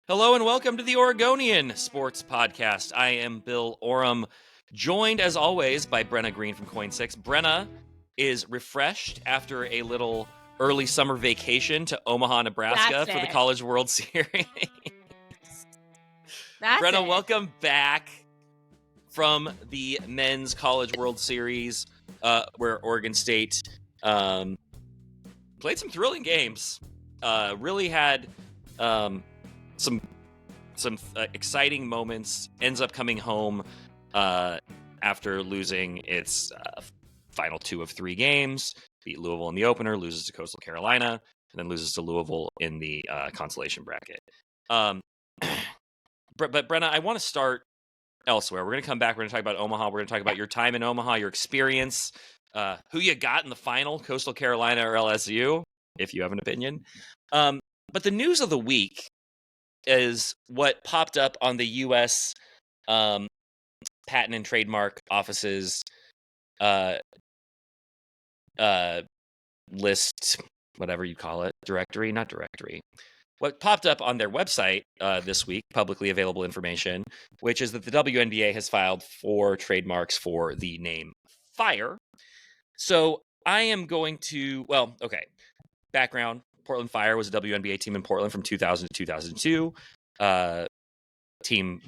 Hello and welcome to the Oregonian Sports Podcast. I am Bill Oram, joined as always by Brenna Greene from KOIN 6. Brenna is refreshed after a little early summer vacation to Omaha, Nebraska for the College World Series. Brenna, welcome back from the Men's College World Series, where Oregon State played some thrilling games. Really had some exciting moments. Ends up coming home after losing its final 2 of 3 games. Beat Louisville in the opener, loses to Coastal Carolina, and then loses to Louisville in the consolation bracket. But Brenna, I want to start elsewhere. We're going to come back. We're going to talk about Omaha. We're going to talk about your time in Omaha, your experience, who you got in the final, Coastal Carolina or LSU, if you have an opinion. But the news of the week is what popped up on the U.S. Patent and Trademark Office's list, whatever you call it, directory, not directory. What popped up on their website this week, publicly available information, which is that the WNBA has filed 4 trademarks for the name Fire. So I am going to, background. Portland Fire was a WNBA team in Portland from 2000 to 2002. Team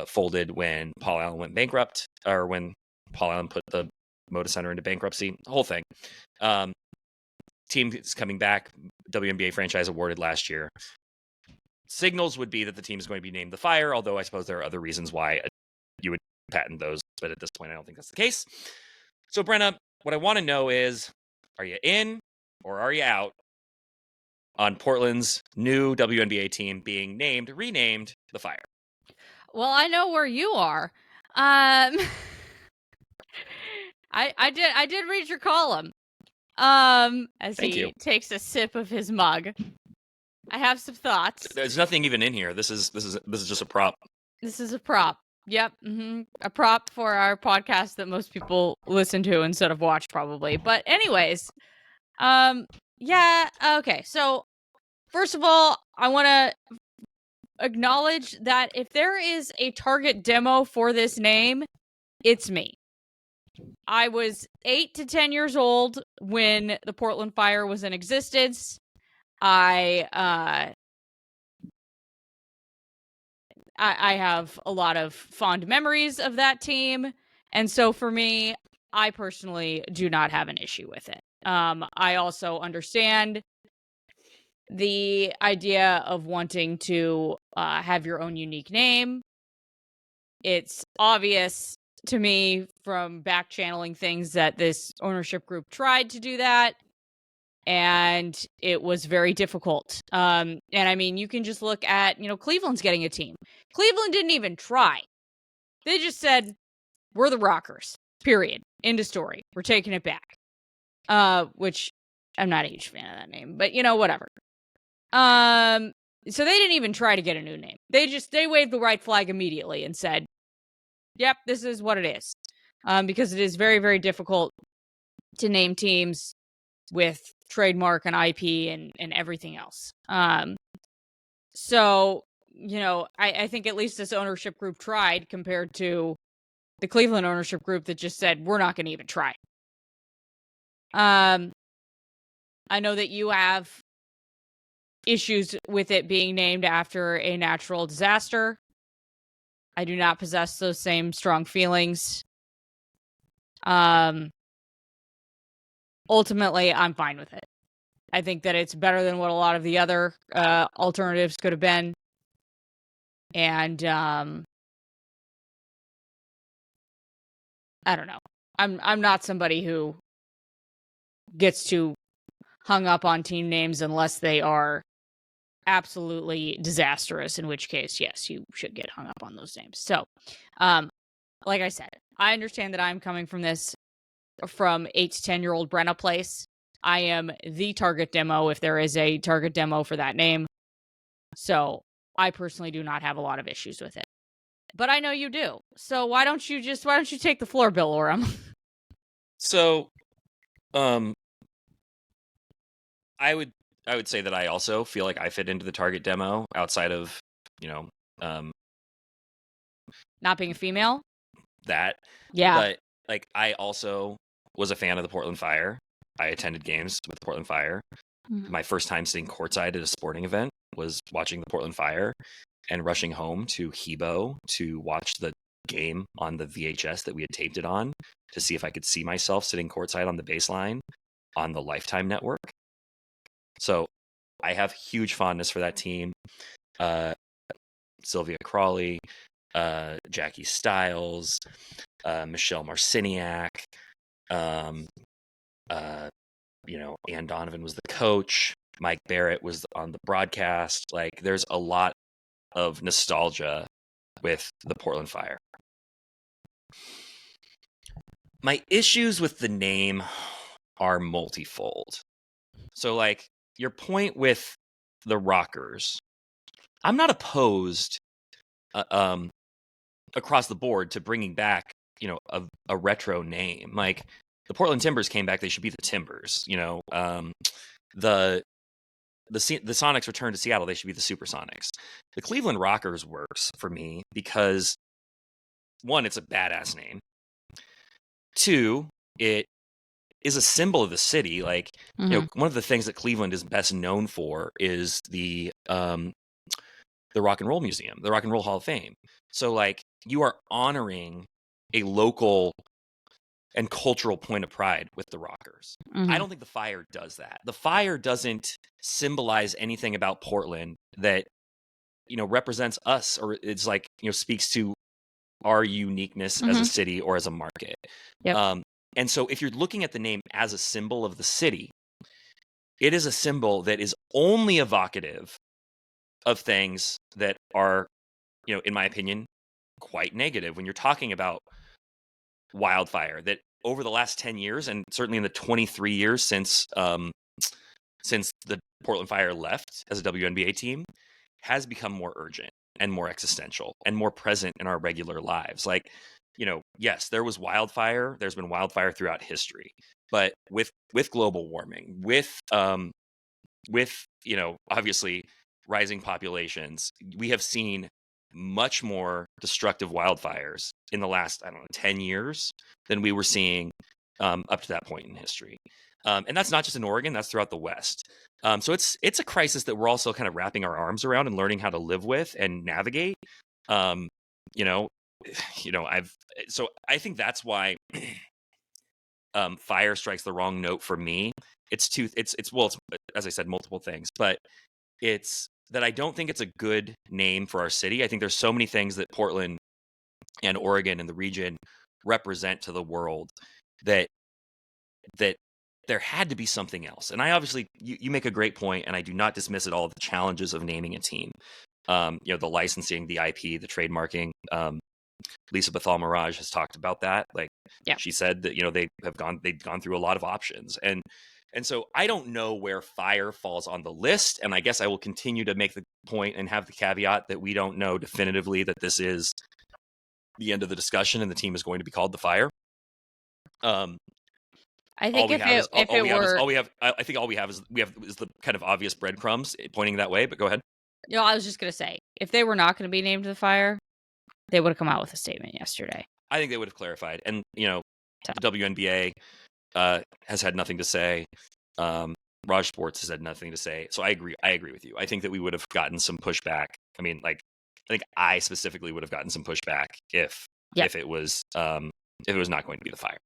folded when Paul Allen went bankrupt, or when Paul Allen put the Moda Center into bankruptcy. The whole thing. Team is coming back. WNBA franchise awarded last year. Signals would be that the team is going to be named the Fire, although I suppose there are other reasons why you would patent those, but at this point I don't think that's the case. So Brenna, what I want to know is, are you in or are you out on Portland's new WNBA team being renamed the Fire? Well, I know where you are. I did read your column. As he takes a sip of his mug. I have some thoughts. There's nothing even in here. This is just a prop. This is a prop. Yep. A prop for our podcast that most people listen to instead of watch, probably. But anyways, yeah. Okay. So first of all, I want to acknowledge that if there is a target demo for this name, it's me. I was 8 to 10 years old when the Portland Fire was in existence. I have a lot of fond memories of that team, and so for me, I personally do not have an issue with it. I also understand the idea of wanting to have your own unique name. It's obvious to me from back channeling things that this ownership group tried to do that, and it was very difficult. And I mean, you can just look at, Cleveland's getting a team. Cleveland didn't even try. They just said, we're the Rockers, period. End of story. We're taking it back. Which I'm not a huge fan of that name, but whatever. So they didn't even try to get a new name. They waved the white flag immediately and said, yep, this is what it is. Because it is very, very difficult to name teams with trademark and IP and everything else. So, I think at least this ownership group tried compared to the Cleveland ownership group that just said, we're not going to even try. I know that you have issues with it being named after a natural disaster. I do not possess those same strong feelings. Ultimately, I'm fine with it. I think that it's better than what a lot of the other alternatives could have been. And I don't know. I'm not somebody who gets too hung up on team names unless they are absolutely disastrous, in which case, yes, you should get hung up on those names. So, like I said, I understand that I'm coming from 8 to 10-year-old Brenna Place. I am the target demo if there is a target demo for that name. So I personally do not have a lot of issues with it. But I know you do. So why don't you take the floor, Bill Oram? So, I would say that I also feel like I fit into the target demo outside of you know, um, Not being a female. that. Yeah. But like, I also was a fan of the Portland Fire. I attended games with the Portland Fire. My first time sitting courtside at a sporting event was watching the Portland Fire and rushing home to Hebo to watch the game on the VHS that we had taped it on to see if I could see myself sitting courtside on the baseline on the Lifetime network. So I have huge fondness for that team. Sylvia Crawley, Jackie Stiles, Michelle Marciniak, Ann Donovan was the coach. Mike Barrett was on the broadcast. Like, there's a lot of nostalgia with the Portland Fire. My issues with the name are multifold. So, like, your point with the Rockers, I'm not opposed across the board to bringing back, a retro name. Like, the Portland Timbers came back, they should be the Timbers. The Sonics return to Seattle, they should be the Supersonics. The Cleveland Rockers works for me because, one, it's a badass name. Two, it is a symbol of the city. Like, one of the things that Cleveland is best known for is the Rock and Roll Museum, the Rock and Roll Hall of Fame. So, like, you are honoring a local and cultural point of pride with the Rockers. I don't think the Fire does that. The Fire doesn't symbolize anything about Portland that, represents us, or it's like, speaks to our uniqueness as a city or as a market. Yep. And so if you're looking at the name as a symbol of the city, it is a symbol that is only evocative of things that are, in my opinion, quite negative. When you're talking about wildfire, that over the last 10 years, and certainly in the 23 years since the Portland Fire left as a WNBA team, has become more urgent and more existential and more present in our regular lives. Like, yes, there was wildfire. There's been wildfire throughout history, but with global warming, with obviously rising populations, we have seen much more destructive wildfires in the last, 10 years than we were seeing up to that point in history. And that's not just in Oregon, that's throughout the West. So it's a crisis that we're also kind of wrapping our arms around and learning how to live with and navigate. I think that's why fire strikes the wrong note for me. It's as I said, multiple things, but it's that I don't think it's a good name for our city. I think there's so many things that Portland and Oregon and the region represent to the world that there had to be something else. And I obviously, you make a great point, and I do not dismiss at all the challenges of naming a team. The licensing, the IP, the trademarking. Lisa Bethal-Mirage has talked about that. Like, she said that, they've gone through a lot of options. And so I don't know where Fire falls on the list. And I guess I will continue to make the point and have the caveat that we don't know definitively that this is the end of the discussion and the team is going to be called the Fire. I think all we have is the kind of obvious breadcrumbs pointing that way, but go ahead. I was just going to say, if they were not going to be named the Fire, they would have come out with a statement yesterday. I think they would have clarified. And, the WNBA has had nothing to say. Raj Sports has had nothing to say. So I agree with you. I think that we would have gotten some pushback. I mean, like, I think I specifically would have gotten some pushback if it was not going to be the Fire.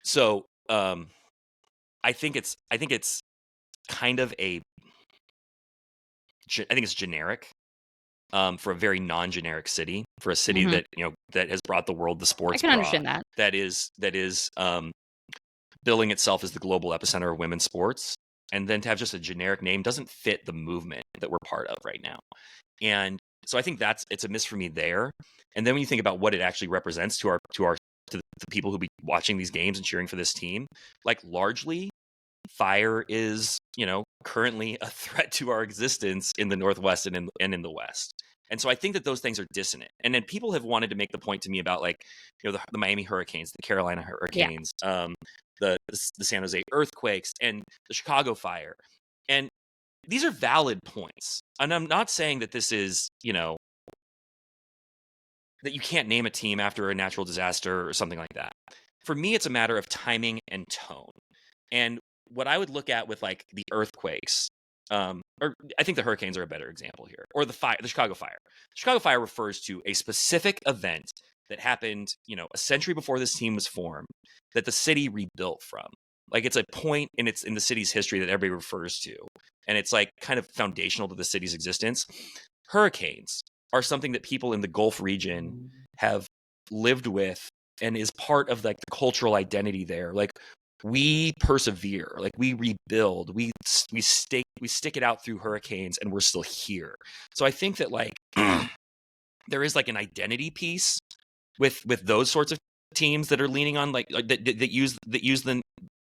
So I think it's kind of I think it's generic for a very non-generic city, for a city that that has brought the world the sports. I can understand that. That is billing itself as the global epicenter of women's sports, and then to have just a generic name doesn't fit the movement that we're part of right now. And so I think it's a miss for me there. And then when you think about what it actually represents to the people who be watching these games and cheering for this team, like, largely Fire is, currently a threat to our existence in the Northwest and in the West. And so I think that those things are dissonant. And then people have wanted to make the point to me about, like, the Miami Hurricanes, the Carolina Hurricanes, the San Jose earthquakes, and the Chicago Fire. And these are valid points. And I'm not saying that this is, that you can't name a team after a natural disaster or something like that. For me, it's a matter of timing and tone. And what I would look at with like the earthquakes, or I think the hurricanes are a better example here, or the Chicago fire. The Chicago fire refers to a specific event that happened, a century before this team was formed, that the city rebuilt from. Like, it's a point in the city's history that everybody refers to, and it's like kind of foundational to the city's existence. Hurricanes are something that people in the Gulf region have lived with and is part of like the cultural identity there. Like, we persevere, like we rebuild, we stick it out through hurricanes, and we're still here. So I think that like there is like an identity piece with those sorts of teams that are leaning on like that use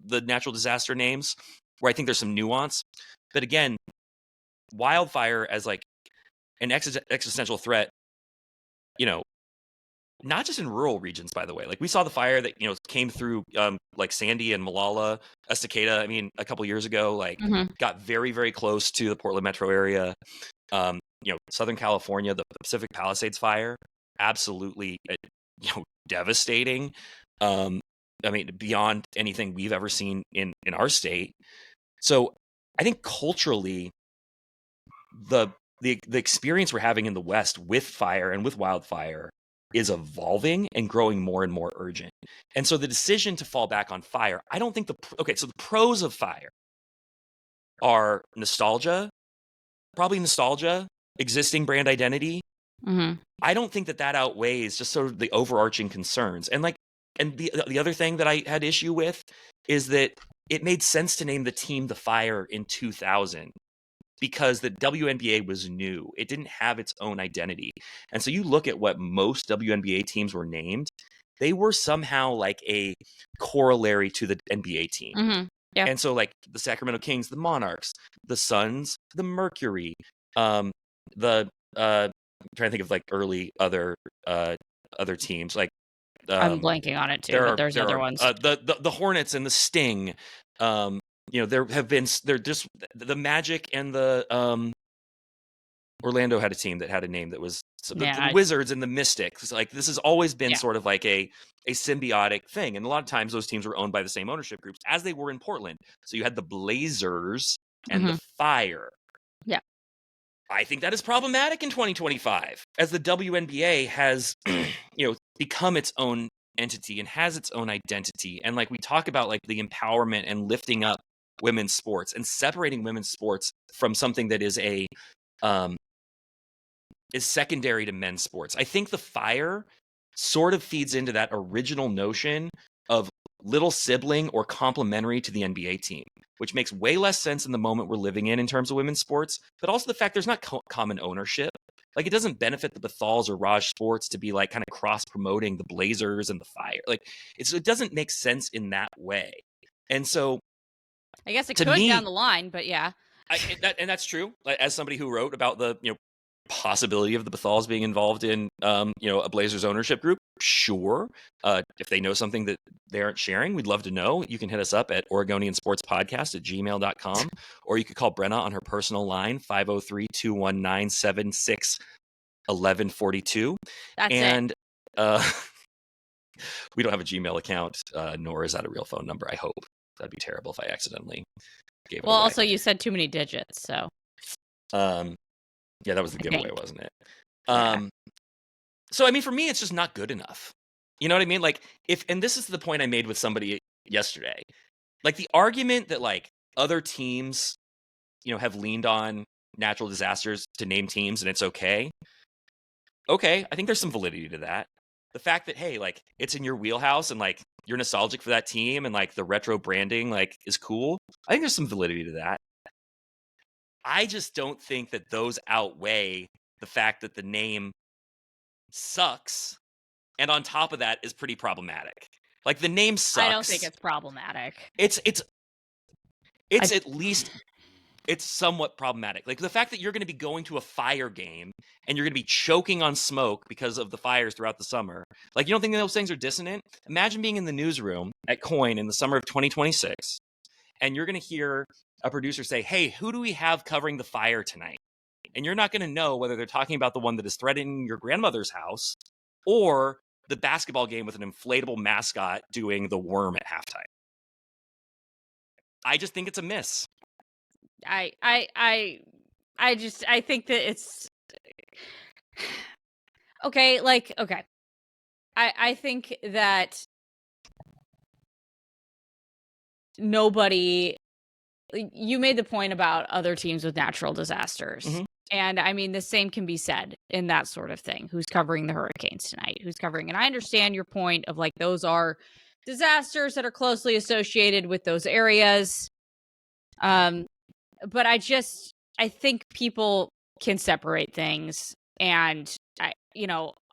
the natural disaster names, where I think there's some nuance. But again, wildfire as like an existential threat, not just in rural regions, by the way. Like, we saw the fire that, came through like Sandy and Malala, Estacada, a couple years ago, like got very, very close to the Portland metro area. Southern California, the Pacific Palisades fire, absolutely, devastating. Beyond anything we've ever seen in our state. So I think culturally, the experience we're having in the West with fire and with wildfire is evolving and growing more and more urgent. And so the decision to fall back on fire, I don't think so the pros of fire are nostalgia, existing brand identity. I don't think that outweighs just sort of the overarching concerns. And the other thing that I had issue with is that it made sense to name the team the Fire in 2000 because the WNBA was new. It didn't have its own identity. And so you look at what most WNBA teams were named, they were somehow like a corollary to the NBA team. Yeah. And so like the Sacramento Kings, the Monarchs, the Suns, the Mercury, I'm trying to think of like early other teams, like I'm blanking on it too, but there's other ones. The Hornets and the Sting. There have been just the Magic and the Orlando had a team that had a name that was the Wizards and the Mystics. Like, this has always been sort of like a symbiotic thing, and a lot of times those teams were owned by the same ownership groups, as they were in Portland. So you had the Blazers and the Fire. Yeah. I think that is problematic in 2025, as the WNBA has, become its own entity and has its own identity. And like, we talk about like the empowerment and lifting up women's sports and separating women's sports from something that is is secondary to men's sports. I think the Fire sort of feeds into that original notion of little sibling or complementary to the NBA team, which makes way less sense in the moment we're living in terms of women's sports, but also the fact there's not common ownership. Like, it doesn't benefit the Bethals or Raj Sports to be like kind of cross-promoting the Blazers and the Fire. Like, it doesn't make sense in that way. And so I guess it could down the line, but yeah. And that's true. As somebody who wrote about the possibility of the Bethals being involved in a Blazers ownership group, sure. If they know something that they aren't sharing, we'd love to know. You can hit us up at OregonianSportsPodcast@gmail.com, or you could call Brenna on her personal line, 503-219-761142. That's it. We don't have a Gmail account, nor is that a real phone number, I hope. That'd be terrible if I accidentally gave it away. Also, you said too many digits, so. Yeah, that was the giveaway, wasn't it? Yeah. So, for me, it's just not good enough. You know what I mean? Like, and this is the point I made with somebody yesterday. Like, the argument that, like, other teams, have leaned on natural disasters to name teams and it's okay. Okay, I think there's some validity to that. The fact that, hey, like, it's in your wheelhouse and, like, you're nostalgic for that team and, like, the retro branding, like, is cool. I think there's some validity to that. I just don't think that those outweigh the fact that the name sucks, and on top of that is pretty problematic. Like, the name sucks. I don't think it's problematic. It's at least it's somewhat problematic. Like, the fact that you're going to be going to a Fire game and you're going to be choking on smoke because of the fires throughout the summer. Like, you don't think those things are dissonant? Imagine being in the newsroom at KOIN in the summer of 2026, and you're going to hear a producer say, hey, who do we have covering the fire tonight? And you're not going to know whether they're talking about the one that is threatening your grandmother's house or the basketball game with an inflatable mascot doing the worm at halftime. I just think it's a miss. I think that it's okay. Like, okay. I think that nobody, you made the point about other teams with natural disasters. Mhm. And I mean, the same can be said in that sort of thing. Who's covering the Hurricanes tonight? Who's covering? And I understand your point of like, those are disasters that are closely associated with those areas. But I think people can separate things. And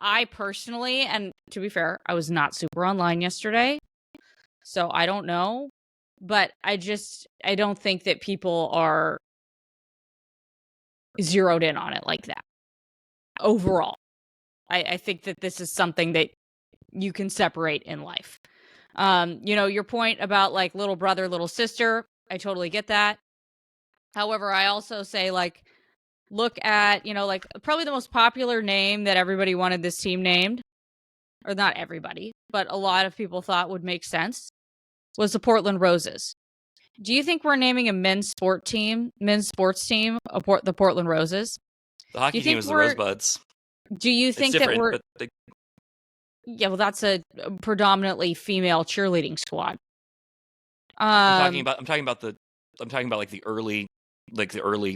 I personally, and to be fair, I was not super online yesterday, so I don't know. But I don't think that people are zeroed in on it like that. Overall, I think that this is something that you can separate in life. Your point about like little brother, little sister, I totally get that. However, I also say like, look at, like probably the most popular name that everybody wanted this team named, or not everybody, but a lot of people thought would make sense, was the Portland Roses. Do you think we're naming a men's sports team, the Portland Roses? The hockey team is the Rosebuds. Do you think that we're... Yeah, well, that's a predominantly female cheerleading squad. I'm talking about like the early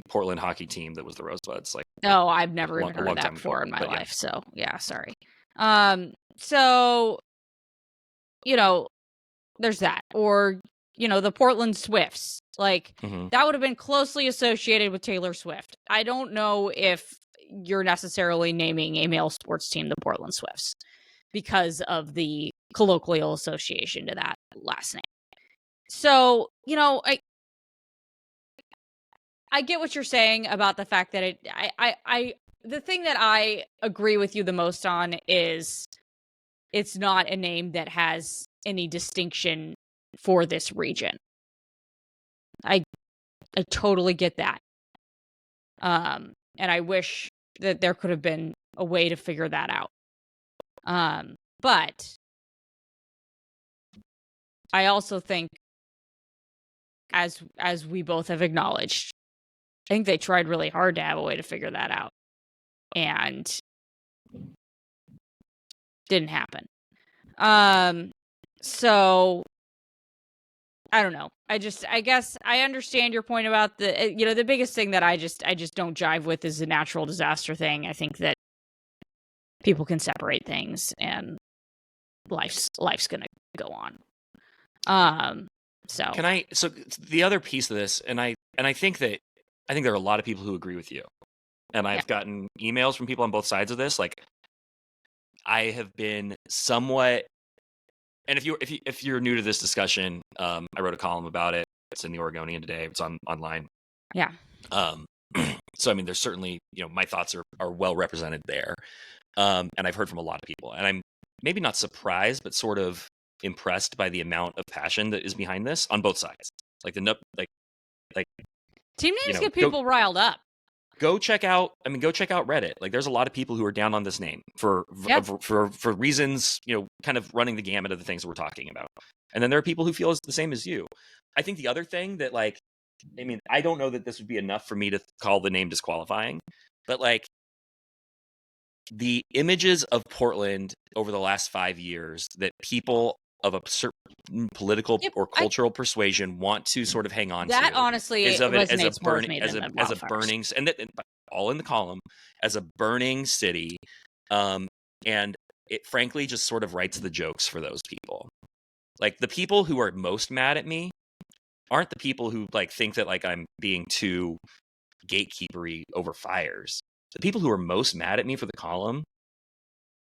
Portland hockey team that was the Rosebuds. Like, no, I've never even heard of that before in my life. Yeah. So yeah, sorry. So there's that, or the Portland Swifts. Like, that would have been closely associated with Taylor Swift. I don't know if you're necessarily naming a male sports team the Portland Swifts because of the colloquial association to that last name. So, I get what you're saying about the fact that the thing that I agree with you the most on is it's not a name that has any distinction for this region. I totally get that. And I wish that there could have been a way to figure that out. But I also think, as we both have acknowledged, I think they tried really hard to have a way to figure that out, and didn't happen. So I don't know. I guess I understand your point about the biggest thing that I just don't jive with is the natural disaster thing. I think that people can separate things, and life's gonna go on. So the other piece of this, and I think there are a lot of people who agree with you, and I've gotten emails from people on both sides of this. Like, I have been somewhat, and if you're new to this discussion, I wrote a column about it. It's in the Oregonian today. It's online. Yeah. So I mean, there's certainly, my thoughts are well represented there, and I've heard from a lot of people, and I'm maybe not surprised, but sort of impressed by the amount of passion that is behind this on both sides. Like team names get people riled up. Go check out Reddit. Like, there's a lot of people who are down on this name for reasons, kind of running the gamut of the things we're talking about. And then there are people who feel the same as you. I think the other thing that, like, I mean, I don't know that this would be enough for me to call the name disqualifying, but like, the images of Portland over the last 5 years that people of a certain political or cultural persuasion want to sort of hang on that to, honestly is of it as a burning, and all in the column, as a burning city, and it frankly just sort of writes the jokes for those people. Like, the people who are most mad at me aren't the people who like think that like I'm being too gatekeepery over fires. The people who are most mad at me for the column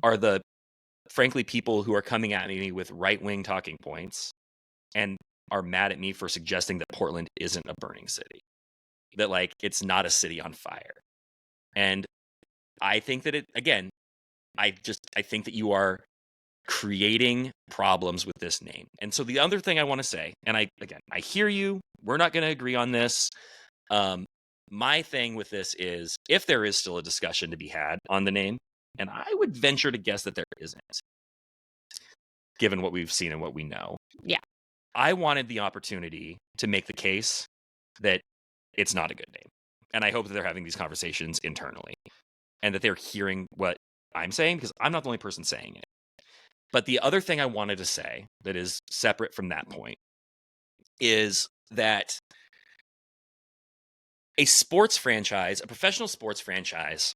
are the, frankly, people who are coming at me with right-wing talking points and are mad at me for suggesting that Portland isn't a burning city, that like it's not a city on fire. And I think that I think that you are creating problems with this name. And so the other thing I want to say, and I hear you, we're not going to agree on this. My thing with this is, if there is still a discussion to be had on the name, and I would venture to guess that there isn't, given what we've seen and what we know. Yeah. I wanted the opportunity to make the case that it's not a good name. And I hope that they're having these conversations internally and that they're hearing what I'm saying, because I'm not the only person saying it. But the other thing I wanted to say that is separate from that point is that a sports franchise, a professional sports franchise,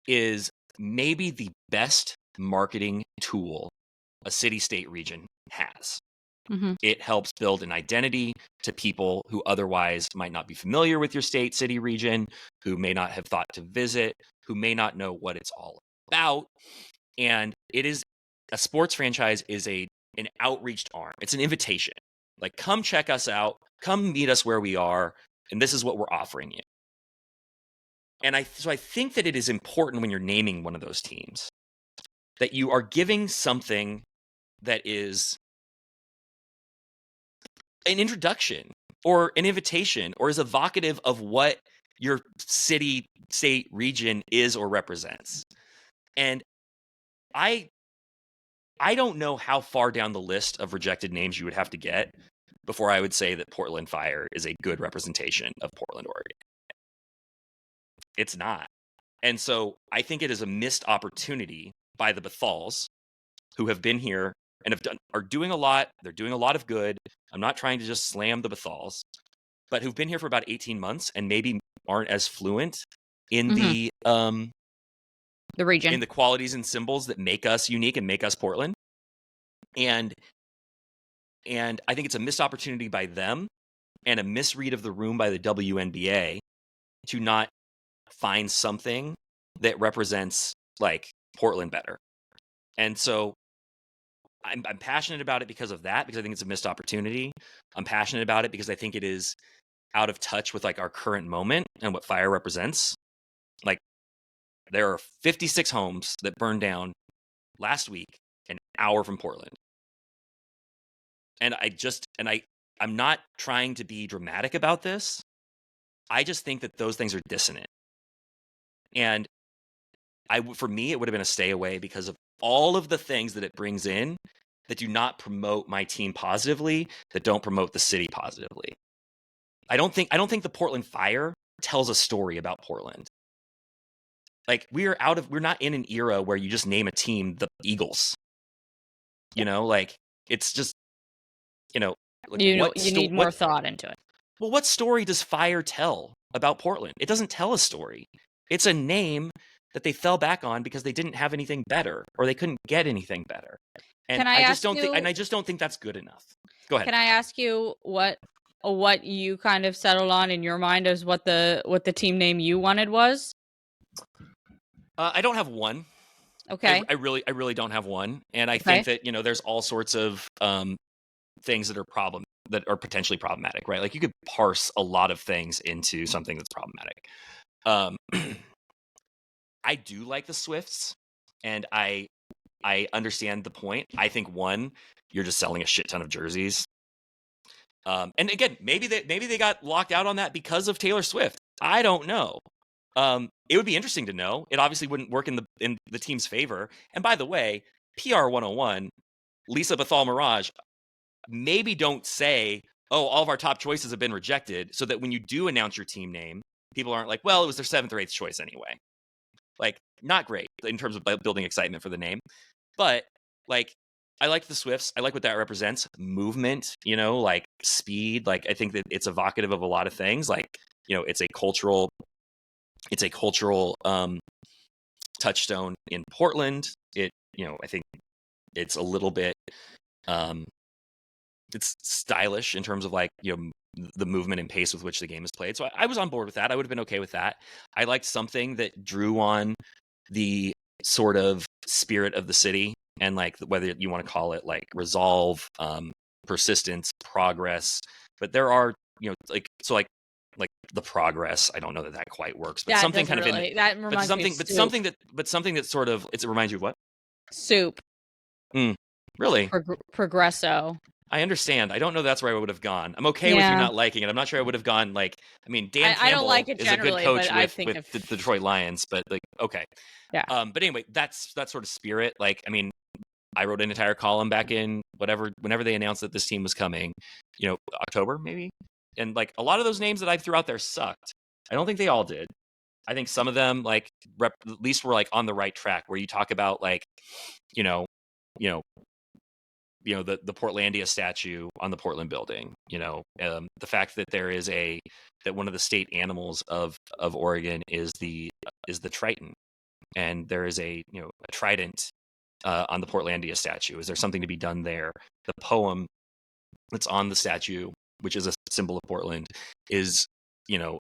is maybe the best marketing tool a city, state, region has. Mm-hmm. It helps build an identity to people who otherwise might not be familiar with your state, city, region, who may not have thought to visit, who may not know what it's all about. And it is, a sports franchise is an outreached arm. It's an invitation. Like, come check us out, come meet us where we are, and this is what we're offering you. And so I think that it is important when you're naming one of those teams that you are giving something that is an introduction or an invitation, or is evocative of what your city, state, region is or represents. And I don't know how far down the list of rejected names you would have to get before I would say that Portland Fire is a good representation of Portland, Oregon. It's not. And so I think it is a missed opportunity by the Bethals, who have been here and are doing a lot. They're doing a lot of good. I'm not trying to just slam the Bethals, but who've been here for about 18 months and maybe aren't as fluent in the region, in the qualities and symbols that make us unique and make us Portland. And I think it's a missed opportunity by them and a misread of the room by the WNBA to not find something that represents like Portland better. And so I'm passionate about it because of that, because I think it's a missed opportunity. I'm passionate about it because I think it is out of touch with like our current moment and what fire represents. Like, there are 56 homes that burned down last week, an hour from Portland. And I'm not trying to be dramatic about this. I just think that those things are dissonant. And for me, it would have been a stay away because of all of the things that it brings in that do not promote my team positively, that don't promote the city positively. I don't think the Portland Fire tells a story about Portland. Like, we're not in an era where you just name a team the Eagles. You know, like, it's just, like, you need more thought into it. Well, what story does Fire tell about Portland? It doesn't tell a story. It's a name that they fell back on because they didn't have anything better, or they couldn't get anything better. And I just don't think that's good enough. Go ahead. Can I ask you what you kind of settled on in your mind as what the team name you wanted was? I don't have one. Okay. I really don't have one. And I think that, there's all sorts of things that are potentially problematic, right? Like, you could parse a lot of things into something that's problematic. I do like the Swifts, and I understand the point. I think, one, you're just selling a shit ton of jerseys. And again, maybe they got locked out on that because of Taylor Swift. I don't know. It would be interesting to know. It obviously wouldn't work in the team's favor. And by the way, PR 101, Lisa Bethal Mirage, maybe don't say, oh, all of our top choices have been rejected, so that when you do announce your team name, people aren't like, well, it was their 7th or 8th choice anyway. Like, not great in terms of building excitement for the name. But, like, I like the Swifts. I like what that represents. Movement, like speed. Like, I think that it's evocative of a lot of things. Like, it's a cultural touchstone in Portland. I think it's a little bit, it's stylish in terms of, like, the movement and pace with which the game is played. So I was on board with that. I would have been okay with that. I liked something that drew on the sort of spirit of the city, and, like, whether you want to call it like resolve, persistence, progress. But there are, like the progress. I don't know that quite works, but something kind of that reminds me of soup. But something that sort of, it reminds you of what? Soup. Really? Progresso. I understand. I don't know that's where I would have gone. I'm okay with you Yeah. not liking it. I'm not sure I would have gone Dan I don't like Campbell it is a good generally, coach but I with think the Detroit Lions, but like okay. Yeah. But anyway, that's that sort of spirit. Like, I mean, I wrote an entire column back in whenever they announced that this team was coming, October maybe. And like a lot of those names that I threw out there sucked. I don't think they all did. I think some of them at least were like on the right track where you talk about like, you know, you know, the Portlandia statue on the Portland building, the fact that that one of the state animals of Oregon is the Triton, and there is a trident on the Portlandia statue. Is there something to be done there? The poem that's on the statue, which is a symbol of Portland, is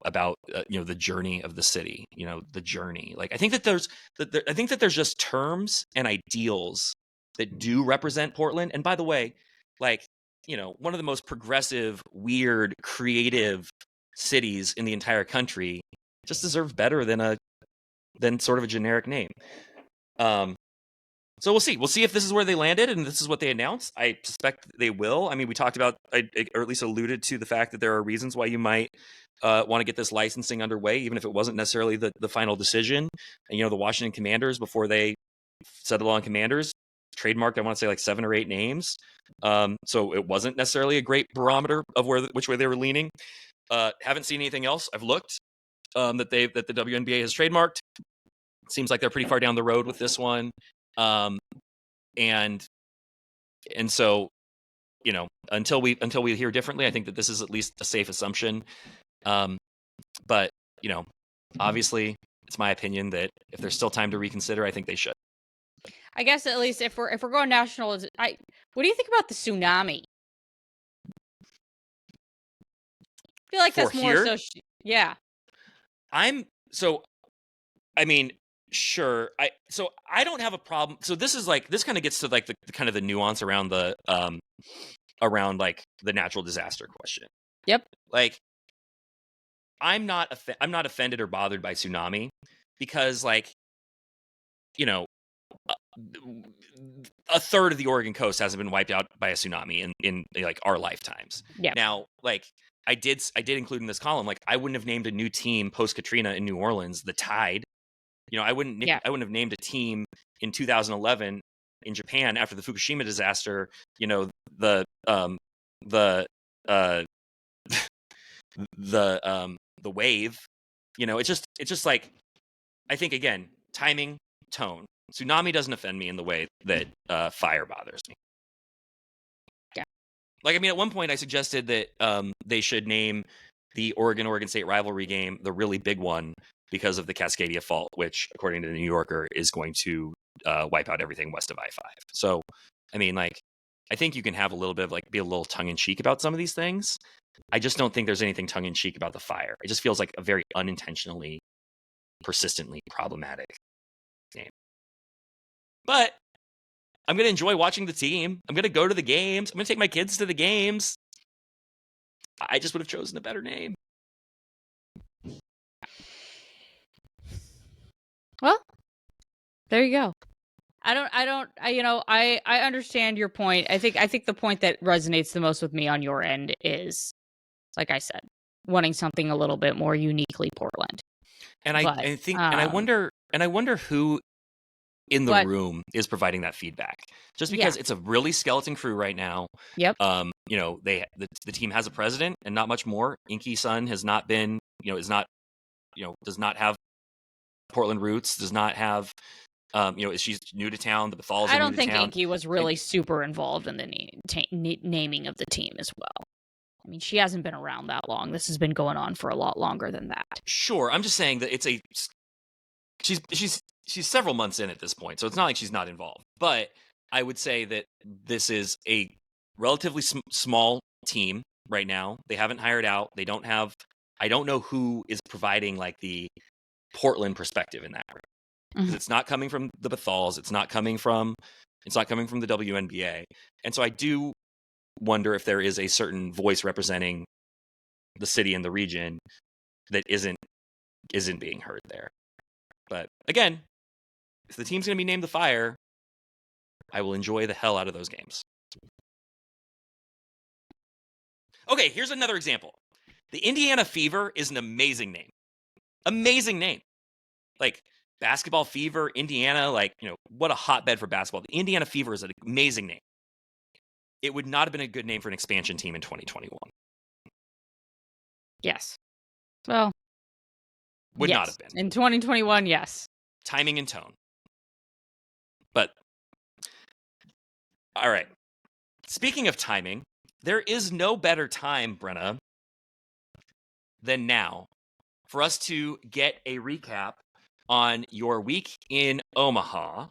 about the journey of the city. The journey. Like I think that there's just terms and ideals that do represent Portland. And by the way, like one of the most progressive, weird, creative cities in the entire country just deserves better than sort of a generic name. So we'll see. We'll see if this is where they landed and this is what they announced. I suspect they will. I mean, we talked about, or at least alluded to the fact that there are reasons why you might want to get this licensing underway, even if it wasn't necessarily the final decision. And, the Washington Commanders, before they settled on Commanders, trademarked, I want to say like 7 or 8 names. So it wasn't necessarily a great barometer of which way they were leaning. Haven't seen anything else. I've looked that the WNBA has trademarked. Seems like they're pretty far down the road with this one. And so, until we hear differently, I think that this is at least a safe assumption. But, obviously it's my opinion that if there's still time to reconsider, I think they should. I guess at least if we're going national, what do you think about the tsunami? I feel like that's more so. Yeah. Sure. I don't have a problem. So this kind of gets to like the kind of the nuance around the natural disaster question. Yep. Like I'm not offended or bothered by tsunami because a third of the Oregon coast hasn't been wiped out by a tsunami in like our lifetimes. Yeah. Now, like I did include in this column, like I wouldn't have named a new team post Katrina in New Orleans the Tide. I wouldn't have named a team in 2011 in Japan after the Fukushima disaster. The wave. It's just like I think again, timing, tone. Tsunami doesn't offend me in the way that fire bothers me. Yeah. Like, I mean, at one point I suggested that they should name the Oregon State rivalry game the really big one because of the Cascadia Fault, which, according to the New Yorker, is going to wipe out everything west of I-5. So, I mean, like, I think you can have a little bit of, like, be a little tongue-in-cheek about some of these things. I just don't think there's anything tongue-in-cheek about the fire. It just feels like a very unintentionally, persistently problematic game. But I'm going to enjoy watching the team. I'm going to go to the games. I'm going to take my kids to the games. I just would have chosen a better name. Well, there you go. I understand your point. I think the point that resonates the most with me on your end is, like I said, wanting something a little bit more uniquely Portland. And I wonder who in the room is providing that feedback. Just because it's a really skeleton crew right now. Yep. The team has a president and not much more. Inky Sun has not been, does not have Portland roots, does not have, she's new to town. The Bethals are I don't new to think town. Inky was really super involved in the naming of the team as well. I mean, she hasn't been around that long. This has been going on for a lot longer than that. Sure, I'm just saying that she's several months in at this point, so it's not like she's not involved. But I would say that this is a relatively small team right now. They haven't hired out. They don't have. I don't know who is providing like the Portland perspective in that room. Because it's not coming from the Bethals. It's not coming from the WNBA. And so I do wonder if there is a certain voice representing the city and the region that isn't being heard there. But again, if the team's going to be named the Fire, I will enjoy the hell out of those games. Okay, here's another example. The Indiana Fever is an amazing name. Amazing name. Like, basketball fever, Indiana, like, what a hotbed for basketball. The Indiana Fever is an amazing name. It would not have been a good name for an expansion team in 2021. Yes. Well, would yes. not have been. In 2021, yes. Timing and tone. But, all right. Speaking of timing, there is no better time, Brenna, than now for us to get a recap on your week in Omaha.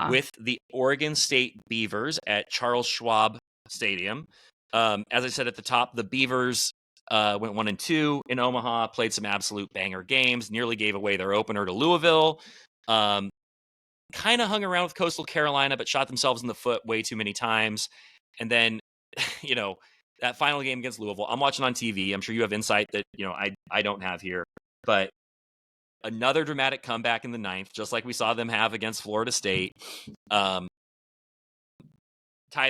With the Oregon State Beavers at Charles Schwab Stadium. As I said at the top, the Beavers went 1-2 in Omaha, played some absolute banger games, nearly gave away their opener to Louisville. Kind of hung around with Coastal Carolina, but shot themselves in the foot way too many times. And then, that final game against Louisville, I'm watching on TV. I'm sure you have insight that, I don't have here. But another dramatic comeback in the ninth, just like we saw them have against Florida State. Tie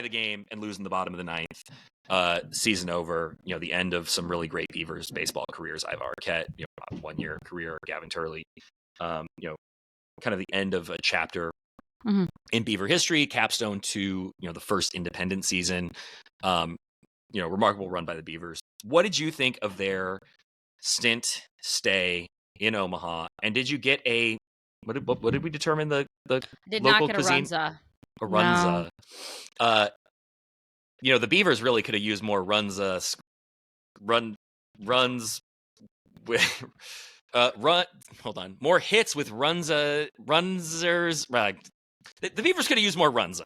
the game and lose in the bottom of the ninth. Season over. The end of some really great Beavers baseball careers. Ivar Arquette, 1-year career. Gavin Turley. Kind of the end of a chapter in Beaver history. Capstone to the first independent season. Remarkable run by the Beavers. What did you think of their stay in Omaha, and did you get a what did we determine the did local not get cuisine? A runza. No. The Beavers really could have used more runs with more hits with runzers. Right. The Beavers could have used more runs.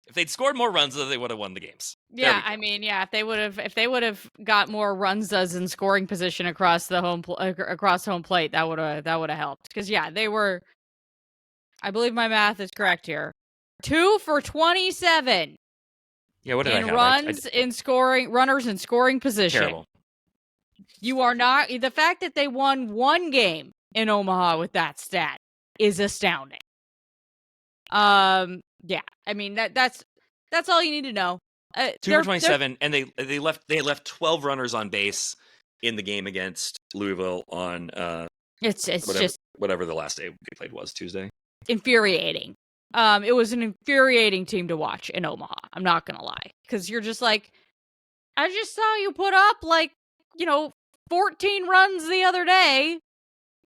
If they'd scored more runs, they would have won the games. Yeah, I mean, if they would have got more runs in scoring position across home plate, that would have helped. Because they were, I believe my math is correct here, 2 for 27. Yeah, what did I have? Runners in scoring position. Terrible. You are not, the fact that they won one game in Omaha with that stat is astounding. Yeah, I mean that's all you need to know. 2 for 27, and they left 12 runners on base in the game against Louisville on whatever the last day they played was, Tuesday. Infuriating. It was an infuriating team to watch in Omaha. I'm not gonna lie, because you're just like, I just saw you put up 14 runs the other day,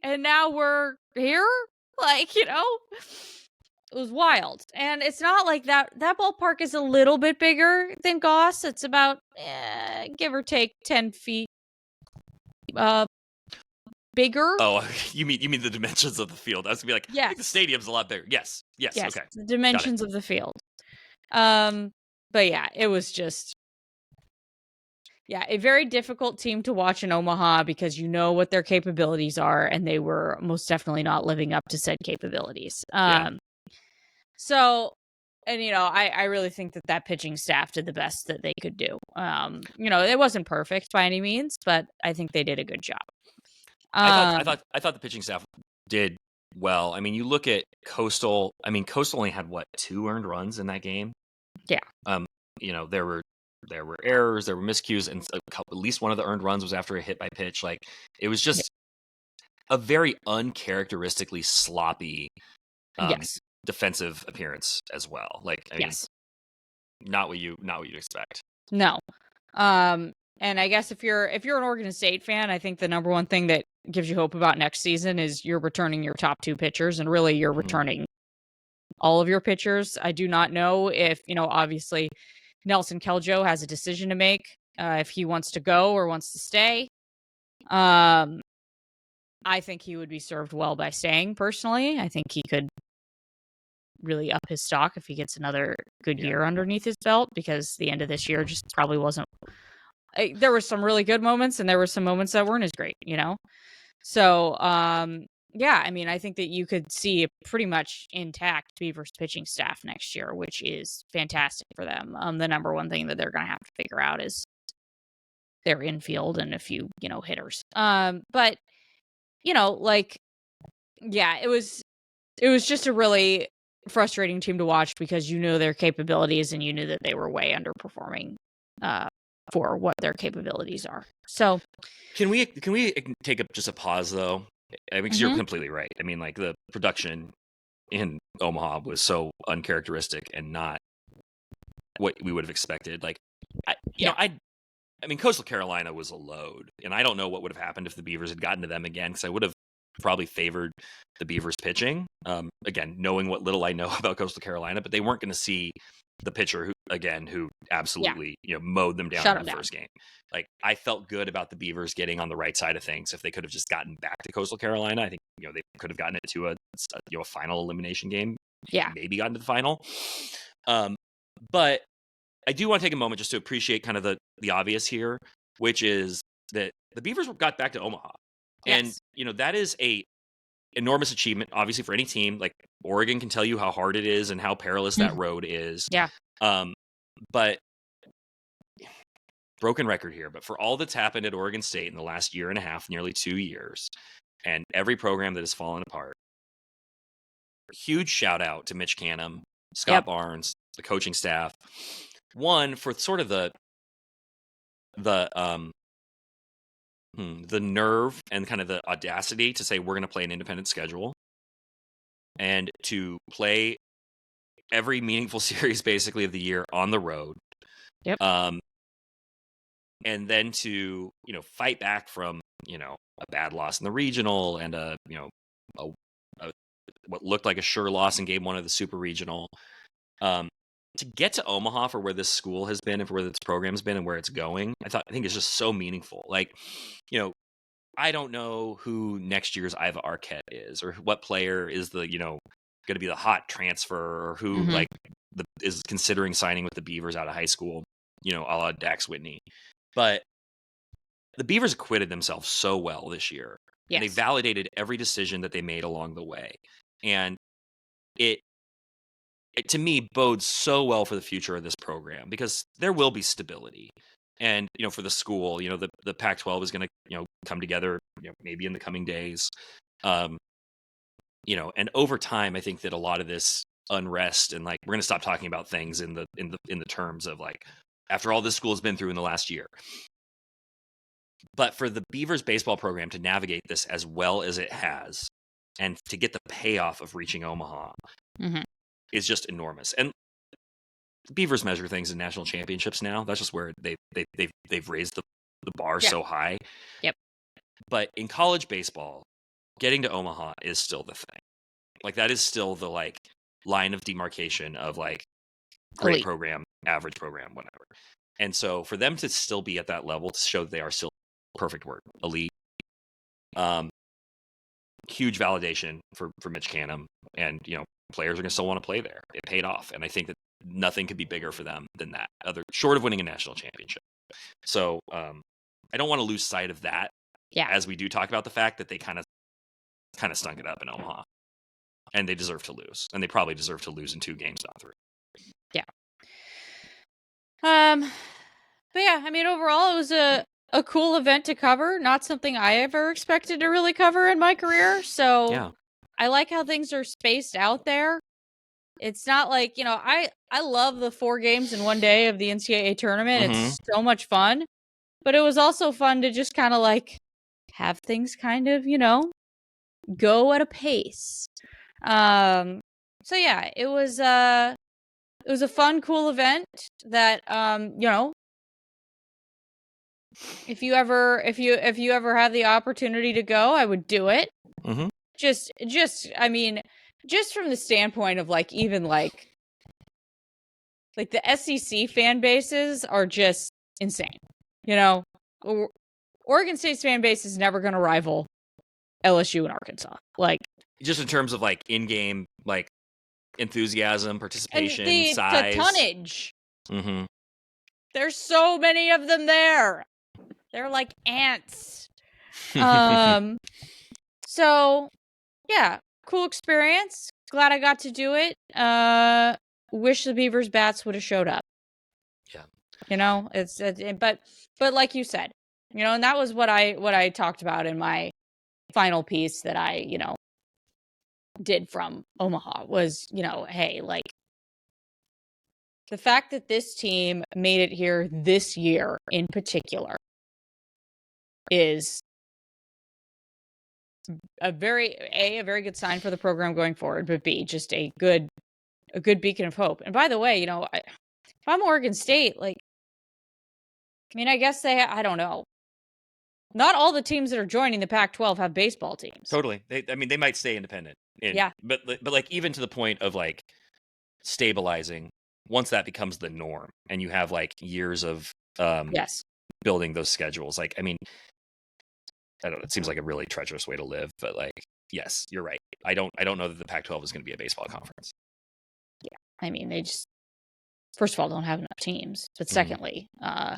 and now we're here. It was wild. And it's not like that ballpark is a little bit bigger than Goss. It's about, give or take 10 feet bigger. Oh, you mean the dimensions of the field. I was going to be like, I think the stadium's a lot bigger. Yes, okay. The dimensions of the field. But yeah, it was just, a very difficult team to watch in Omaha because you know what their capabilities are, and they were most definitely not living up to said capabilities. So, and I really think that pitching staff did the best that they could do. It wasn't perfect by any means, but I think they did a good job. I thought the pitching staff did well. I mean, you look at Coastal. I mean, Coastal only had 2 earned runs in that game. Yeah. There were errors, there were miscues, and at least one of the earned runs was after a hit by pitch. Like, it was just a very uncharacteristically sloppy. Defensive appearance as well. Not what you'd expect. No. And I guess if you're an Oregon State fan, I think the number one thing that gives you hope about next season is you're returning your top 2 pitchers, and really you're returning all of your pitchers. I do not know if, obviously Nelson Keljo has a decision to make, if he wants to go or wants to stay. I think he would be served well by staying, personally. I think he could really up his stock if he gets another good year underneath his belt, because the end of this year just probably wasn't. There were some really good moments, and there were some moments that weren't as great, So, I mean, I think that you could see a pretty much intact Beavers pitching staff next year, which is fantastic for them. The number one thing that they're going to have to figure out is their infield and a few, hitters. But, it was just a really frustrating team to watch because you knew their capabilities and you knew that they were way underperforming for what their capabilities are. So can we take just a pause though? I mean, because you're completely right. I mean, like the production in Omaha was so uncharacteristic and not what we would have expected. Like, I mean, Coastal Carolina was a load, and I don't know what would have happened if the Beavers had gotten to them again, because I would have probably favored the Beavers pitching. Again, knowing what little I know about Coastal Carolina, but they weren't going to see the pitcher who absolutely mowed them down in the first game. Like, I felt good about the Beavers getting on the right side of things. If they could have just gotten back to Coastal Carolina, I think they could have gotten it to a final elimination game. Yeah, maybe gotten to the final. But I do want to take a moment just to appreciate kind of the obvious here, which is that the Beavers got back to Omaha. yes. And, that is a enormous achievement, obviously, for any team. Like, Oregon can tell you how hard it is and how perilous that road is. Yeah. But broken record here, but for all that's happened at Oregon State in the last year and a half, nearly 2 years, and every program that has fallen apart, huge shout out to Mitch Canham, Scott Barnes, the coaching staff. One, for sort of the nerve and kind of the audacity to say we're going to play an independent schedule and to play every meaningful series basically of the year on the road. Yep. And then to fight back from a bad loss in the regional and what looked like a sure loss in game 1 of the super regional. To get to Omaha for where this school has been and for where this program's been and where it's going, I think it's just so meaningful. Like, I don't know who next year's Iva Arquette is, or what player is the, going to be the hot transfer, or who is considering signing with the Beavers out of high school, a la Dax Whitney. But the Beavers acquitted themselves so well this year. Yes. And they validated every decision that they made along the way. And it to me bodes so well for the future of this program, because there will be stability. And for the school, the Pac-12 is going to come together maybe in the coming days. And over time, I think that a lot of this unrest and we're going to stop talking about things in the terms of after all this school has been through in the last year. But for the Beavers baseball program to navigate this as well as it has, and to get the payoff of reaching Omaha, is just enormous. And the Beavers measure things in national championships now. That's just where they've raised the bar so high. Yep. But in college baseball, getting to Omaha is still the thing. That is still the line of demarcation of great elite program, average program, whatever. And so for them to still be at that level, to show that they are still, perfect word, elite, huge validation for Mitch Canham. And players are going to still want to play there. It paid off, and I think that nothing could be bigger for them than that, short of winning a national championship. So I don't want to lose sight of that. Yeah. As we do talk about the fact that they kind of stunk it up in Omaha, and they deserve to lose, and they probably deserve to lose in 2 games, not 3. Yeah. But yeah, I mean, overall, it was a cool event to cover. Not something I ever expected to really cover in my career. So yeah. I like how things are spaced out there. It's not like, I love the 4 games in one day of the NCAA tournament. It's so much fun. But it was also fun to just kind of have things kind of, go at a pace. So yeah, it was a fun, cool event that, if you ever have the opportunity to go, I would do it. I mean, just from the standpoint of even the SEC fan bases are just insane. Oregon State's fan base is never going to rival LSU and Arkansas. Just in terms of in-game enthusiasm, participation, and size, the tonnage. There's so many of them there. They're like ants. So yeah, cool experience. Glad I got to do it. Wish the Beavers bats would have showed up. Yeah. But like you said, and that was what I talked about in my final piece, that I, did from Omaha was, hey, like, the fact that this team made it here this year in particular is a very good sign for the program going forward, but B, just a good beacon of hope. And by the way, if I'm Oregon State, like, I mean, I guess I don't know. Not all the teams that are joining the Pac-12 have baseball teams. Totally. They might stay independent. Yeah. But like even to the point of like stabilizing, once that becomes the norm and you have like years of Yes. building those schedules, like, I mean, I don't know, it seems like a really treacherous way to live, but like, yes, you're right. I don't know that the Pac-12 is going to be a baseball conference. Yeah. I mean, they just, first of all, don't have enough teams. But secondly, yeah,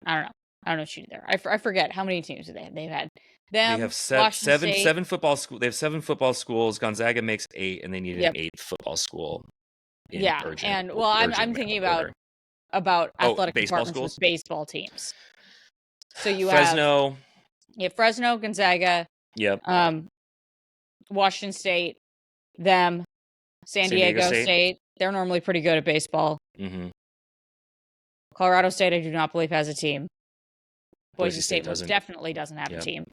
I don't know. I don't know what you do there. I forget how many teams do they have. They've had them. They have Washington State. seven football schools. They have 7 football schools. Gonzaga makes 8, and they need an 8th football school. And well, I'm thinking about athletic departments with baseball teams. So you Fresno. have Fresno, Gonzaga. Yep. Washington State, them, San Diego State. They're normally pretty good at baseball. Mm-hmm. Colorado State, I do not believe, has a team. Boise State most definitely doesn't have a team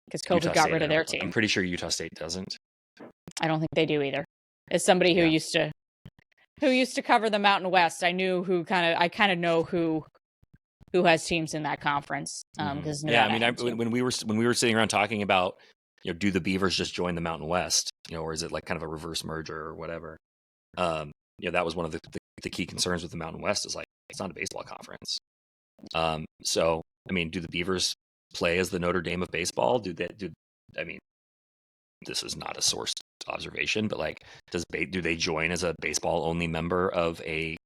because COVID got rid of their team. I'm pretty sure Utah State doesn't. I don't think they do either. As somebody who used to cover the Mountain West, I knew I kind of know who has teams in that conference. Because when we were sitting around talking about, do the Beavers just join the Mountain West, or is it like kind of a reverse merger or whatever? That was one of the key concerns with the Mountain West is like it's not a baseball conference. So I mean, do the Beavers play as the Notre Dame of baseball? I mean, this is not a sourced observation, but like, do they join as a baseball only member of I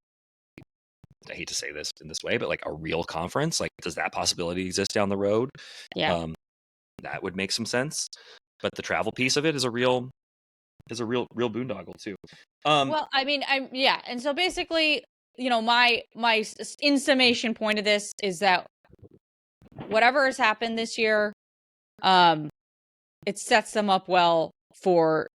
hate to say this in this way, but like a real conference? Like, does that possibility exist down the road? Yeah. That would make some sense. But the travel piece of it is a real boondoggle too. Well, I mean, and so basically, my in summation point of this is that whatever has happened this year, it sets them up well for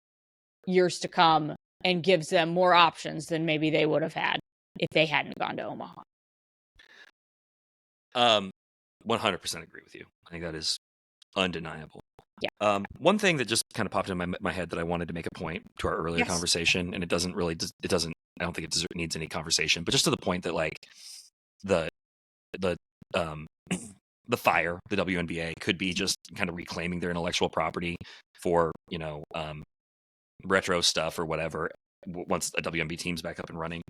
years to come and gives them more options than maybe they would have had if they hadn't gone to Omaha. 100% agree with you. I think that is undeniable. Yeah. One thing that just kind of popped in my head that I wanted to make a point to our earlier conversation, and it doesn't, I don't think it needs any conversation, but just to the point that like the fire, the WNBA could be just kind of reclaiming their intellectual property for, retro stuff or whatever once a WNBA team's back up and running.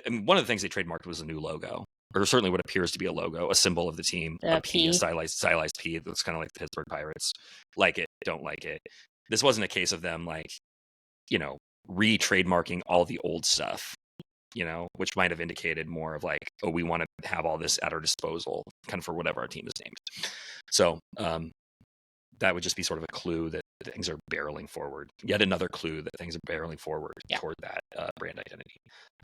One of the things they trademarked was a new logo, or certainly what appears to be a logo, a symbol of the team, a P, a stylized P that looks kind of like the Pittsburgh Pirates. Like it, don't like it. This wasn't a case of them like, re-trademarking all the old stuff, which might have indicated more of like, oh, we want to have all this at our disposal, kind of for whatever our team is named. So that would just be sort of a clue that things are barreling forward. Yet another clue that things are barreling forward toward that brand identity.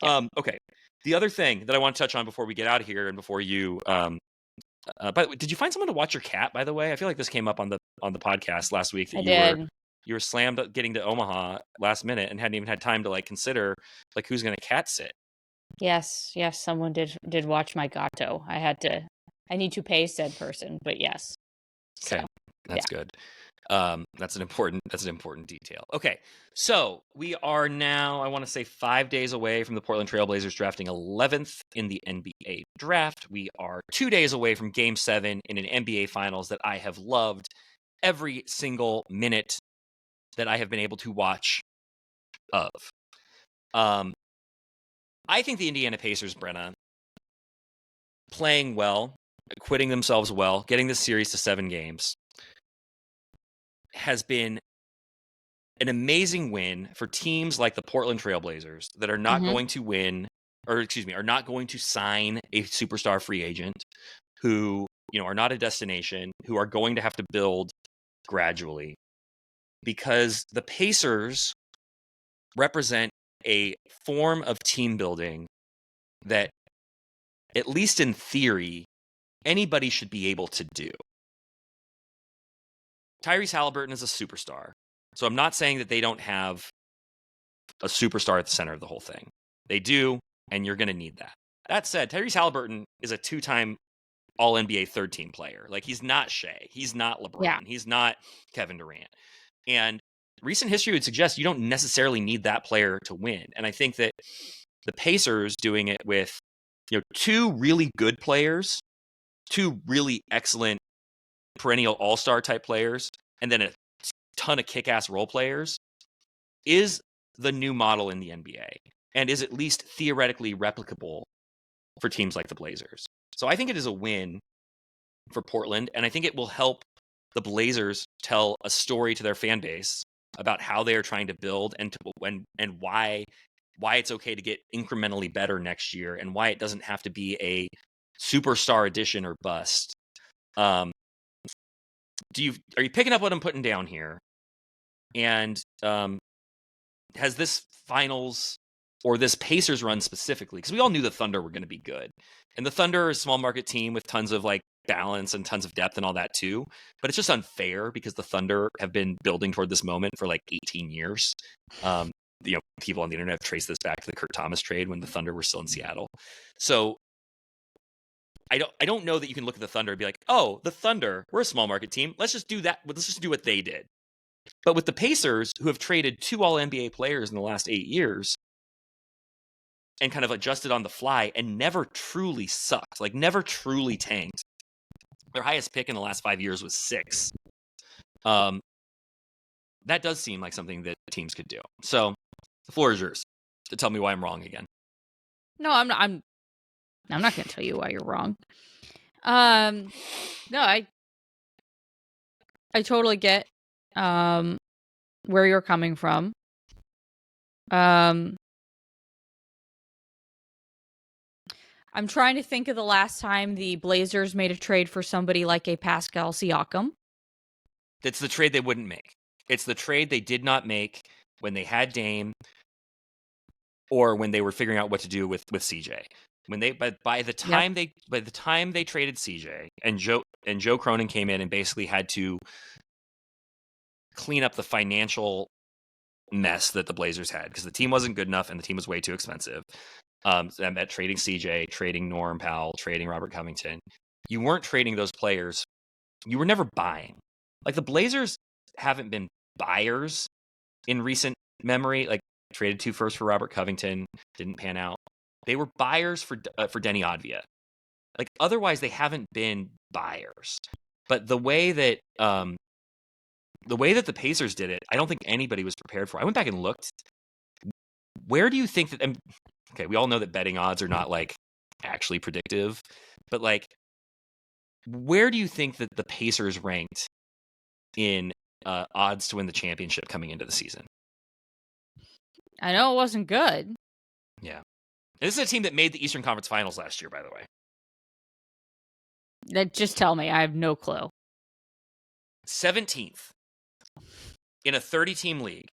Yeah. Okay. The other thing that I want to touch on before we get out of here and before you, but did you find someone to watch your cat, by the way? I feel like this came up on the podcast last week that you were slammed up getting to Omaha last minute and hadn't even had time to like consider like who's going to cat sit. Yes, someone did watch my gato. I need to pay said person, but yes. Okay. That's good. That's an important detail. Okay. So we are now, I want to say 5 days away from the Portland Trailblazers drafting 11th in the NBA draft. We are 2 days away from Game 7 in an NBA Finals that I have loved every single minute that I have been able to watch of. I think the Indiana Pacers, Brenna, playing well, acquitting themselves well, getting this series to 7 games, has been an amazing win for teams like the Portland Trailblazers that are not going to win, or are not going to sign a superstar free agent, who, are not a destination, who are going to have to build gradually, because the Pacers represent a form of team building that, at least in theory, anybody should be able to do. Tyrese Halliburton is a superstar. So I'm not saying that they don't have a superstar at the center of the whole thing. They do, and you're going to need that. That said, Tyrese Halliburton is a 2-time All-NBA third-team player. Like, he's not Shea. He's not LeBron. Yeah. He's not Kevin Durant. And recent history would suggest you don't necessarily need that player to win. And I think that the Pacers doing it with, two really good players, two really excellent perennial all-star type players, and then a ton of kick-ass role players is the new model in the NBA and is at least theoretically replicable for teams like the Blazers. So I think it is a win for Portland, and I think it will help the Blazers tell a story to their fan base about how they are trying to build and why it's okay to get incrementally better next year, and why it doesn't have to be a superstar addition or bust. Are you picking up what I'm putting down here? And has this finals or this Pacers run specifically, because we all knew the Thunder were going to be good, and the Thunder is a small market team with tons of like balance and tons of depth and all that too, but it's just unfair because the Thunder have been building toward this moment for like 18 years. People on the internet have traced this back to the Kurt Thomas trade when the Thunder were still in Seattle. So I don't know that you can look at the Thunder and be like, oh, the Thunder, we're a small market team. Let's just do that. Let's just do what they did. But with the Pacers, who have traded 2 All-NBA players in the last 8 years and kind of adjusted on the fly and never truly sucked, like never truly tanked. Their highest pick in the last 5 years was 6. That does seem like something that teams could do. So the floor is yours to tell me why I'm wrong again. No, I'm not going to tell you why you're wrong. No, I totally get where you're coming from. I'm trying to think of the last time the Blazers made a trade for somebody like a Pascal Siakam. It's the trade they wouldn't make. It's the trade they did not make when they had Dame or when they were figuring out what to do with CJ. By the time they traded CJ and Joe Cronin came in and basically had to clean up the financial mess that the Blazers had because the team wasn't good enough and the team was way too expensive. And that trading CJ, trading Norm Powell, trading Robert Covington, you weren't trading those players. You were never buying. Like the Blazers haven't been buyers in recent memory. Like traded 2 firsts for Robert Covington, didn't pan out. They were buyers for Denny Advia. Like otherwise, they haven't been buyers. But the way that the Pacers did it, I don't think anybody was prepared for. I went back and looked. Where do you think that? Okay, we all know that betting odds are not like actually predictive, but like, where do you think that the Pacers ranked in odds to win the championship coming into the season? I know it wasn't good. Yeah. And this is a team that made the Eastern Conference Finals last year, by the way. Just tell me. I have no clue. 17th in a 30-team league,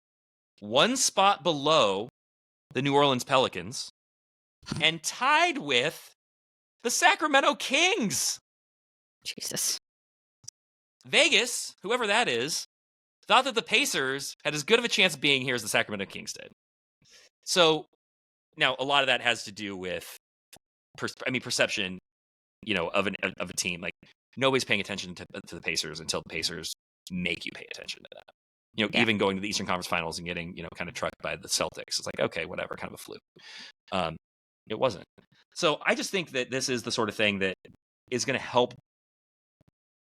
1 spot below the New Orleans Pelicans, and tied with the Sacramento Kings. Jesus. Vegas, whoever that is, thought that the Pacers had as good of a chance of being here as the Sacramento Kings did. So now a lot of that has to do with, perception, of a team. Like nobody's paying attention to the Pacers until the Pacers make you pay attention to that. Even going to the Eastern Conference Finals and getting, kind of trucked by the Celtics. It's like, okay, whatever, kind of a fluke. It wasn't. So I just think that this is the sort of thing that is going to help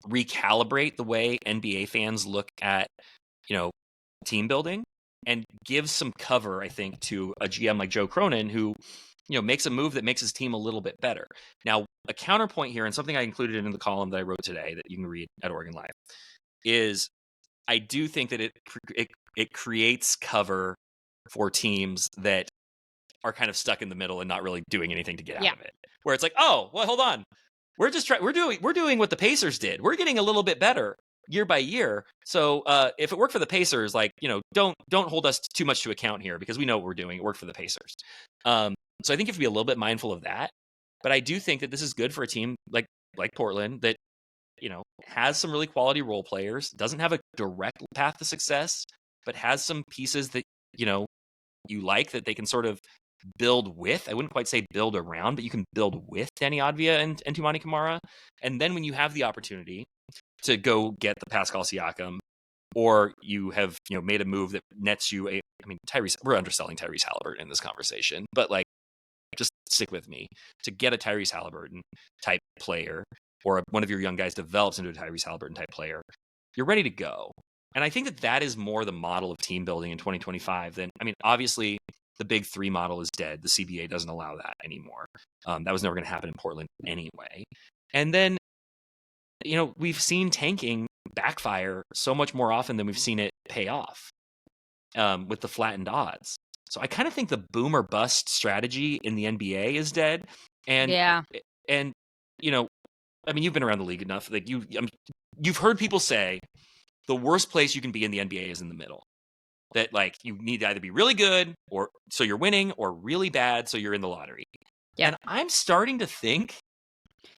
recalibrate the way NBA fans look at, team building and give some cover, I think, to a GM like Joe Cronin who, makes a move that makes his team a little bit better. Now, a counterpoint here, and something I included in the column that I wrote today that you can read at Oregon Live, is I do think that it creates cover for teams that are kind of stuck in the middle and not really doing anything to get out of it. Where it's like, oh, well, hold on. We're just we're doing what the Pacers did. We're getting a little bit better year by year. So if it worked for the Pacers, like, don't hold us too much to account here because we know what we're doing. It worked for the Pacers. So I think you have to be a little bit mindful of that. But I do think that this is good for a team like Portland that, has some really quality role players, doesn't have a direct path to success, but has some pieces that, you like that they can sort of build with. I wouldn't quite say build around, but you can build with Danny Advia and Tumani Kamara. And then when you have the opportunity to go get the Pascal Siakam, or you have, made a move that nets you Tyrese, we're underselling Tyrese Halliburton in this conversation, but like, just stick with me. To get a Tyrese Halliburton type player, or one of your young guys develops into a Tyrese Halliburton type player, you're ready to go. And I think that is more the model of team building in 2025 than, obviously the big three model is dead. The CBA doesn't allow that anymore. That was never going to happen in Portland anyway. And then, we've seen tanking backfire so much more often than we've seen it pay off with the flattened odds. So I kind of think the boom or bust strategy in the NBA is dead. And you've been around the league enough. Like you've heard people say the worst place you can be in the NBA is in the middle. That like you need to either be really good or so you're winning, or really bad so you're in the lottery. Yep. And I'm starting to think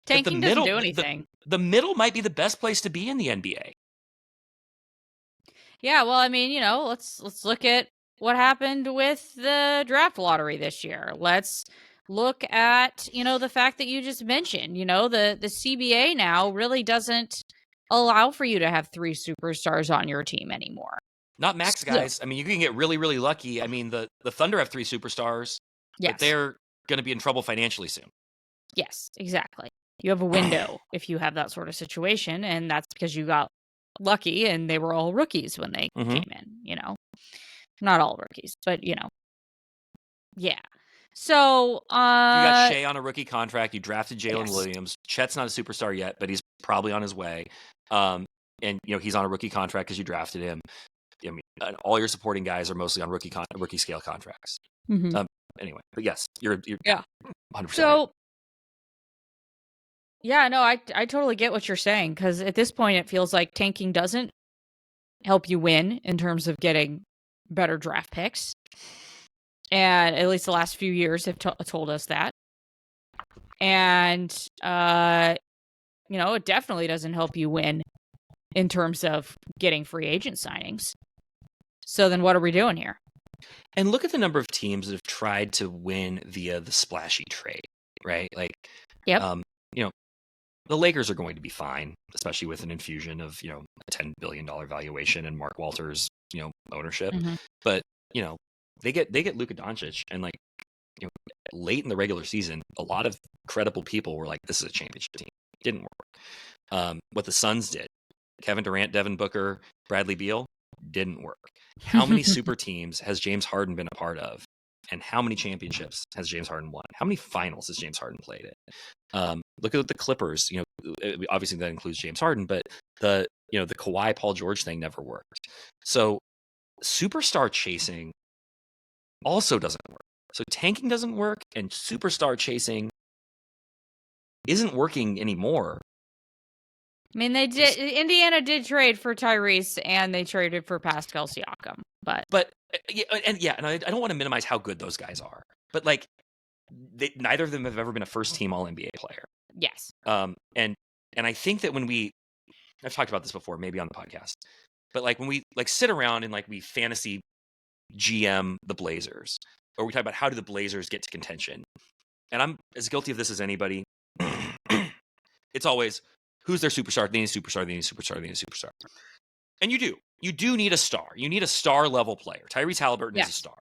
tanking doesn't do anything. The middle might be the best place to be in the NBA. Yeah, well, let's look at what happened with the draft lottery this year. Let's look at, the fact that you just mentioned, the CBA now really doesn't allow for you to have 3 superstars on your team anymore. Not max guys. You can get really, really lucky. The Thunder have 3 superstars, yes, but they're going to be in trouble financially soon. Yes, exactly. You have a window if you have that sort of situation, and that's because you got lucky and they were all rookies when they came in, Not all rookies, but, yeah. So, you got Shea on a rookie contract. You drafted Jalen Williams. Chet's not a superstar yet, but he's probably on his way. And, he's on a rookie contract because you drafted him. All your supporting guys are mostly on rookie scale contracts. Anyway, but yes, you're 100%. So, right. Yeah, no, I totally get what you're saying, because at this point it feels like tanking doesn't help you win in terms of getting better draft picks. And at least the last few years have told us that. And, it definitely doesn't help you win in terms of getting free agent signings. So then what are we doing here? And look at the number of teams that have tried to win via the splashy trade, right? Like, yep. The Lakers are going to be fine, especially with an infusion of, a $10 billion valuation and Mark Walters, ownership. But, they get Luka Doncic, and like, late in the regular season, a lot of credible people were like, this is a championship team. It didn't work. What the Suns did, Kevin Durant, Devin Booker, Bradley Beal, didn't work. How many super teams has James Harden been a part of? And how many championships has James Harden won? How many finals has James Harden played in? Look at the Clippers. Obviously that includes James Harden, but the Kawhi Paul George thing never worked. So superstar chasing also doesn't work. So tanking doesn't work, and superstar chasing isn't working anymore. Indiana did trade for Tyrese, and they traded for Pascal Siakam, but I don't want to minimize how good those guys are, but like, neither of them have ever been a first team All NBA player. Yes. And I think that I've talked about this before, maybe on the podcast, but like when we like sit around and like we fantasy GM the Blazers, or we talk about how do the Blazers get to contention, and I'm as guilty of this as anybody. It's always, who's their superstar? They need a superstar. They need a superstar. They need a superstar. And you do need a star. You need a star level player. Tyrese Halliburton is a star.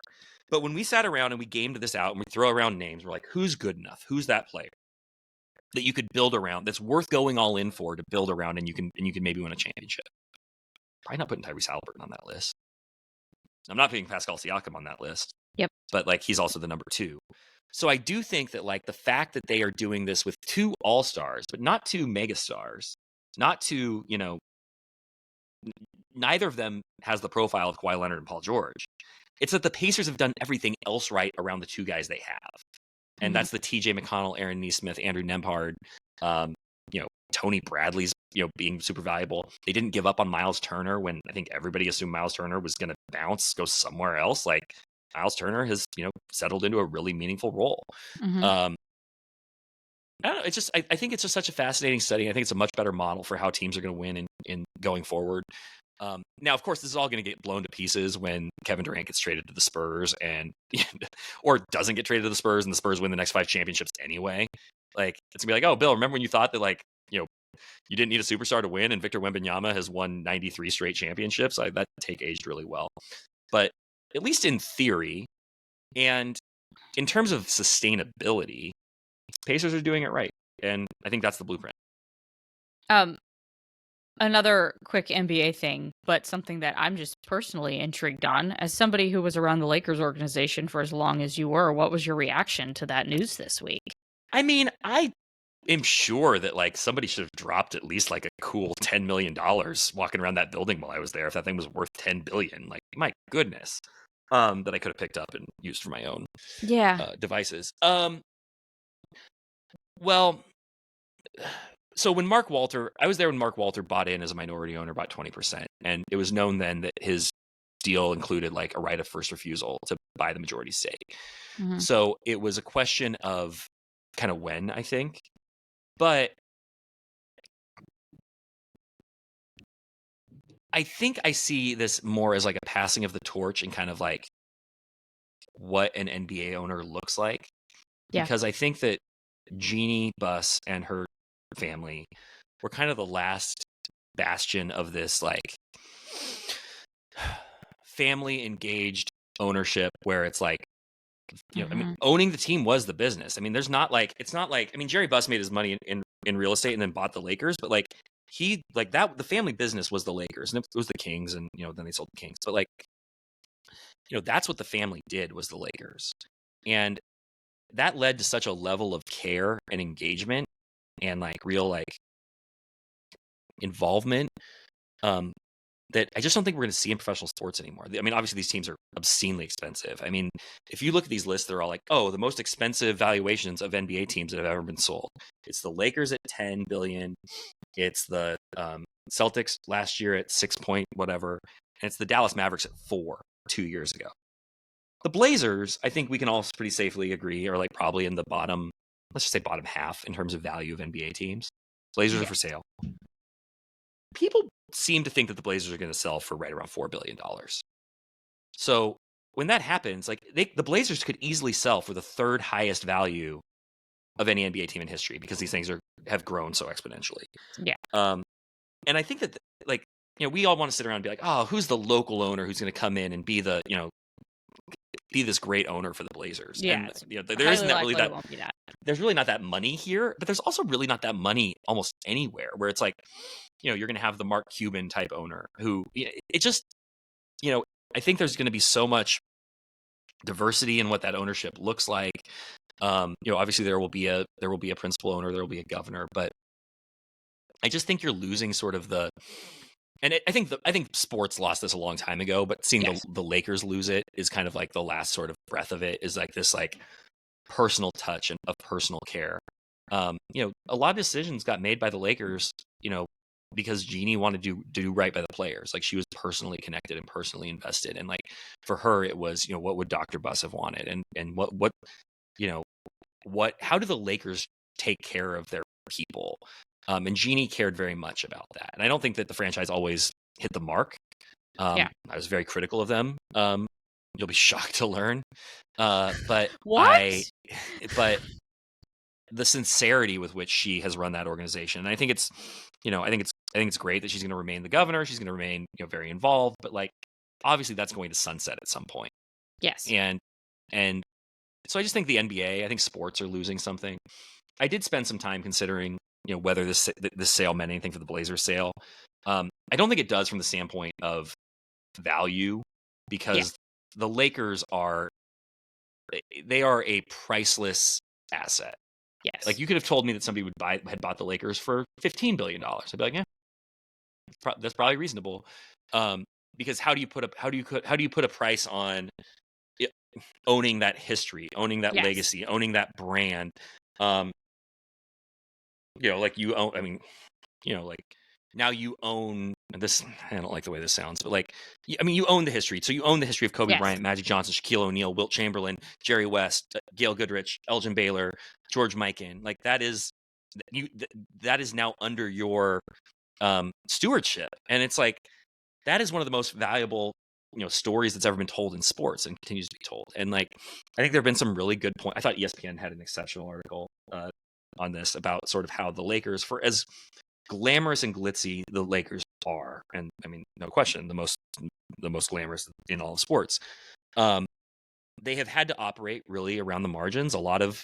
But when we sat around and we gamed this out and we throw around names, we're like, who's good enough? Who's that player that you could build around, that's worth going all in for, to build around, and you can maybe win a championship? Probably not putting Tyrese Halliburton on that list. I'm not putting Pascal Siakam on that list. Yep. But like, he's also the number 2. So I do think that like the fact that they are doing this with 2 all-stars, but not 2 megastars, not 2, neither of them has the profile of Kawhi Leonard and Paul George. It's that the Pacers have done everything else right around the 2 guys they have. And that's the TJ McConnell, Aaron Nesmith, Andrew Nembhard, Tony Bradley's, being super valuable. They didn't give up on Miles Turner when I think everybody assumed Miles Turner was going to bounce, go somewhere else. Like, Miles Turner has, settled into a really meaningful role. I don't know. It's just, I think it's just such a fascinating study. I think it's a much better model for how teams are going to win in going forward. Now, of course, this is all going to get blown to pieces when Kevin Durant gets traded to the Spurs or doesn't get traded to the Spurs and the Spurs win the next 5 championships anyway. Like, it's gonna be like, oh, Bill, remember when you thought that, like, you didn't need a superstar to win and Victor Wembanyama has won 93 straight championships? That take aged really well. But at least in theory and in terms of sustainability, Pacers are doing it right. And I think that's the blueprint. Another quick NBA thing, but something that I'm just personally intrigued on. As somebody who was around the Lakers organization for as long as you were, what was your reaction to that news this week? I mean, I am sure that like somebody should have dropped at least like a cool $10 million walking around that building while I was there if that thing was worth $10 billion. Like, my goodness. That I could have picked up and used for my own devices. Well, so when I was there when Mark Walter bought in as a minority owner, about 20%. And it was known then that his deal included like a right of first refusal to buy the majority stake. Mhm. So it was a question of kind of when, I think. But I think I see this more as like a passing of the torch and kind of like what an NBA owner looks like. Yeah. Because I think that Jeannie Buss and her family were kind of the last bastion of this like family engaged ownership where it's like, I mean, owning the team was the business. I mean, it's not like, I mean, Jerry Buss made his money in real estate and then bought the Lakers, but like the family business was the Lakers and it was the Kings and, then they sold the Kings. But like, that's what the family did was the Lakers. And that led to such a level of care and engagement and like real like involvement that I just don't think we're going to see in professional sports anymore. I mean, obviously these teams are obscenely expensive. I mean, if you look at these lists, they're all like, oh, the most expensive valuations of NBA teams that have ever been sold. It's the Lakers at 10 billion. It's the Celtics last year at 6 point whatever. And it's the Dallas Mavericks at 4 2 years ago. The Blazers, I think we can all pretty safely agree, are like probably in the bottom, let's just say bottom half in terms of value of NBA teams. Blazers are for sale. People seem to think that the Blazers are going to sell for right around $4 billion. So when that happens, like the Blazers could easily sell for the 3rd highest value of any NBA team in history because these things have grown so exponentially. Yeah. And I think that like, we all want to sit around and be like, oh, who's the local owner who's going to come in and be the, be this great owner for the Blazers? Yeah. And there isn't that really that. Won't be that. There's really not that money here, but there's also really not that money almost anywhere where it's like, you're going to have the Mark Cuban type owner who it just, I think there's going to be so much diversity in what that ownership looks like. Obviously there will be a principal owner, there will be a governor, but I just think you're losing sort of I think sports lost this a long time ago, but seeing the Lakers lose it is kind of like the last sort of breath of it is like this like personal touch and of personal care. A lot of decisions got made by the Lakers, because Jeannie wanted to do right by the players. Like she was personally connected and personally invested. And like for her, it was, what would Dr. Buss have wanted? And how do the Lakers take care of their people? And Jeannie cared very much about that. And I don't think that the franchise always hit the mark. I was very critical of them. You'll be shocked to learn. But but the sincerity with which she has run that organization. And I think it's, I think it's great that she's going to remain the governor. She's going to remain, very involved, but like, obviously that's going to sunset at some point. Yes. And so I just think the NBA, I think sports are losing something. I did spend some time considering, whether this sale meant anything for the Blazers sale. I don't think it does from the standpoint of value because the Lakers are a priceless asset. Yes. Like you could have told me that somebody had bought the Lakers for $15 billion. I'd be like, yeah, that's probably reasonable. Because how do you put a price on owning that history, owning that legacy, owning that brand? Like you own. I mean, like now you own this. I don't like the way this sounds, but like, I mean, you own the history. So you own the history of Kobe Bryant, Magic Johnson, Shaquille O'Neal, Wilt Chamberlain, Jerry West, Gail Goodrich, Elgin Baylor, George Mikan. Like that is now under your stewardship, and it's like that is one of the most valuable, stories that's ever been told in sports and continues to be told. And like, I think there have been some really good points. I thought ESPN had an exceptional article on this about sort of how the Lakers, for as glamorous and glitzy the Lakers are, and I mean, no question, the most glamorous in all of sports. They have had to operate really around the margins. A lot of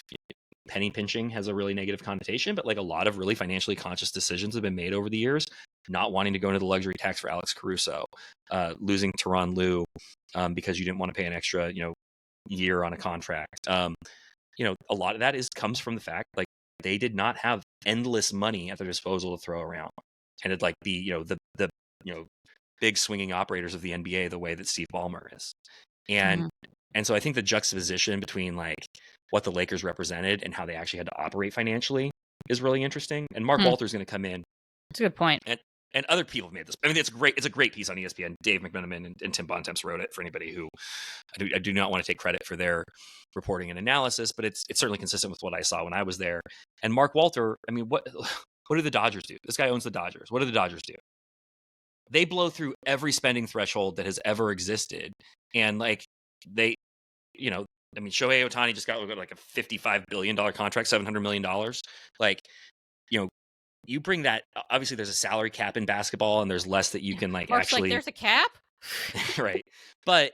penny pinching has a really negative connotation, but like a lot of really financially conscious decisions have been made over the years. Not wanting to go into the luxury tax for Alex Caruso, losing Tyronn Lue because you didn't want to pay an extra, year on a contract. A lot of that comes from the fact like they did not have endless money at their disposal to throw around, and it'd like be the big swinging operators of the NBA the way that Steve Ballmer is, and so I think the juxtaposition between like what the Lakers represented and how they actually had to operate financially is really interesting. And Mark Walter's going to come in. That's a good point. And other people have made this. I mean, it's great. It's a great piece on ESPN. Dave McMenamin and Tim Bontemps wrote it. For anybody who I do not want to take credit for their reporting and analysis, but it's certainly consistent with what I saw when I was there. And Mark Walter, I mean, what do the Dodgers do? This guy owns the Dodgers. What do the Dodgers do? They blow through every spending threshold that has ever existed, and like they, I mean, Shohei Ohtani just got like a $55 billion contract, $700 million. Like, you bring that. Obviously, there's a salary cap in basketball, and there's less that you can like Mark's actually. Like, there's a cap, right? But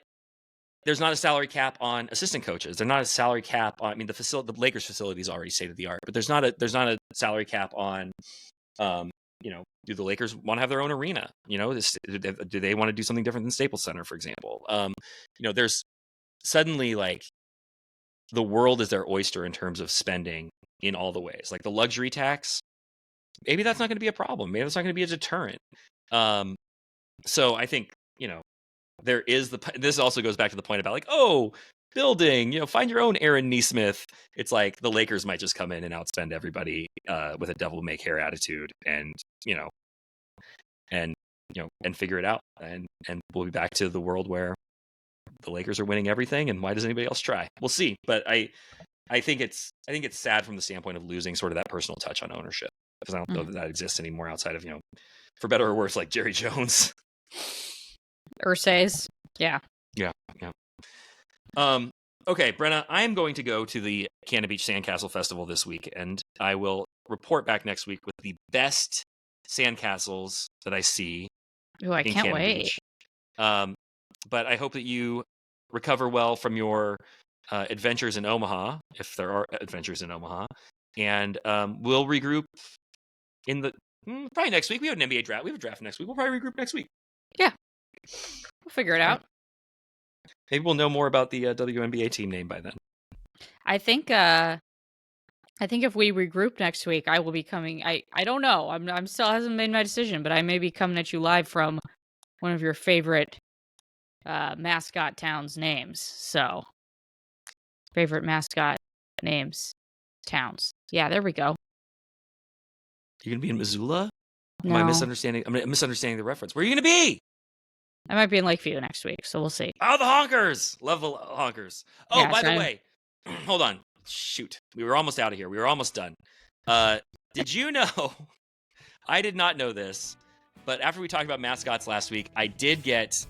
there's not a salary cap on assistant coaches. There's not a salary cap on. I mean, the Lakers facility is already state of the art, but there's not a salary cap on. Do the Lakers want to have their own arena? Do they want to do something different than Staples Center, for example? There's suddenly like the world is their oyster in terms of spending in all the ways. Like the luxury tax, maybe that's not going to be a problem. Maybe that's not going to be a deterrent. So I think, there is this also goes back to the point about like, building, find your own Aaron Nesmith. It's like the Lakers might just come in and outspend everybody with a devil may care attitude and figure it out. And we'll be back to the world where the Lakers are winning everything, and why does anybody else try? We'll see. But I think it's sad from the standpoint of losing sort of that personal touch on ownership, because I don't know that exists anymore outside of, for better or worse, like Jerry Jones. Ursay's. Yeah. Okay, Brenna, I am going to go to the Cannon Beach Sandcastle Festival this week, and I will report back next week with the best sandcastles that I see. Oh, I can't wait. Beach. But I hope that you recover well from your adventures in Omaha, if there are adventures in Omaha, and we'll regroup in the probably next week. We have an NBA draft. We have a draft next week. We'll probably regroup next week. Yeah, we'll figure it out. Maybe we'll know more about the WNBA team name by then. I think if we regroup next week, I will be coming. I don't know. I'm still hasn't made my decision, but I may be coming at you live from one of your favorite mascot towns names. So, favorite mascot names towns. Yeah, there we go. You're gonna be in Missoula? No. Am I misunderstanding? I'm misunderstanding the reference. Where are you gonna be? I might be in Lakeview next week, so we'll see. Oh, the Honkers! Love the Honkers. Oh, yeah, by the way, hold on. Shoot, we were almost out of here. We were almost done. Did you know? I did not know this, but after we talked about mascots last week, I did get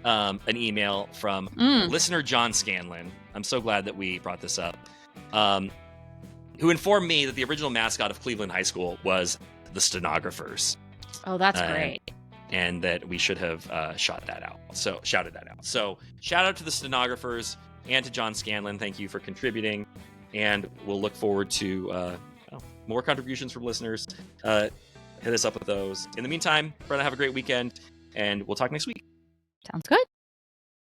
an email from listener John Scanlon. I'm so glad that we brought this up. Who informed me that the original mascot of Cleveland High School was the Stenographers. Oh, that's great. And that we should have shouted that out. So shout out to the Stenographers and to John Scanlon. Thank you for contributing. And we'll look forward to more contributions from listeners. Hit us up with those. In the meantime, Brenna, have a great weekend, and we'll talk next week. Sounds good.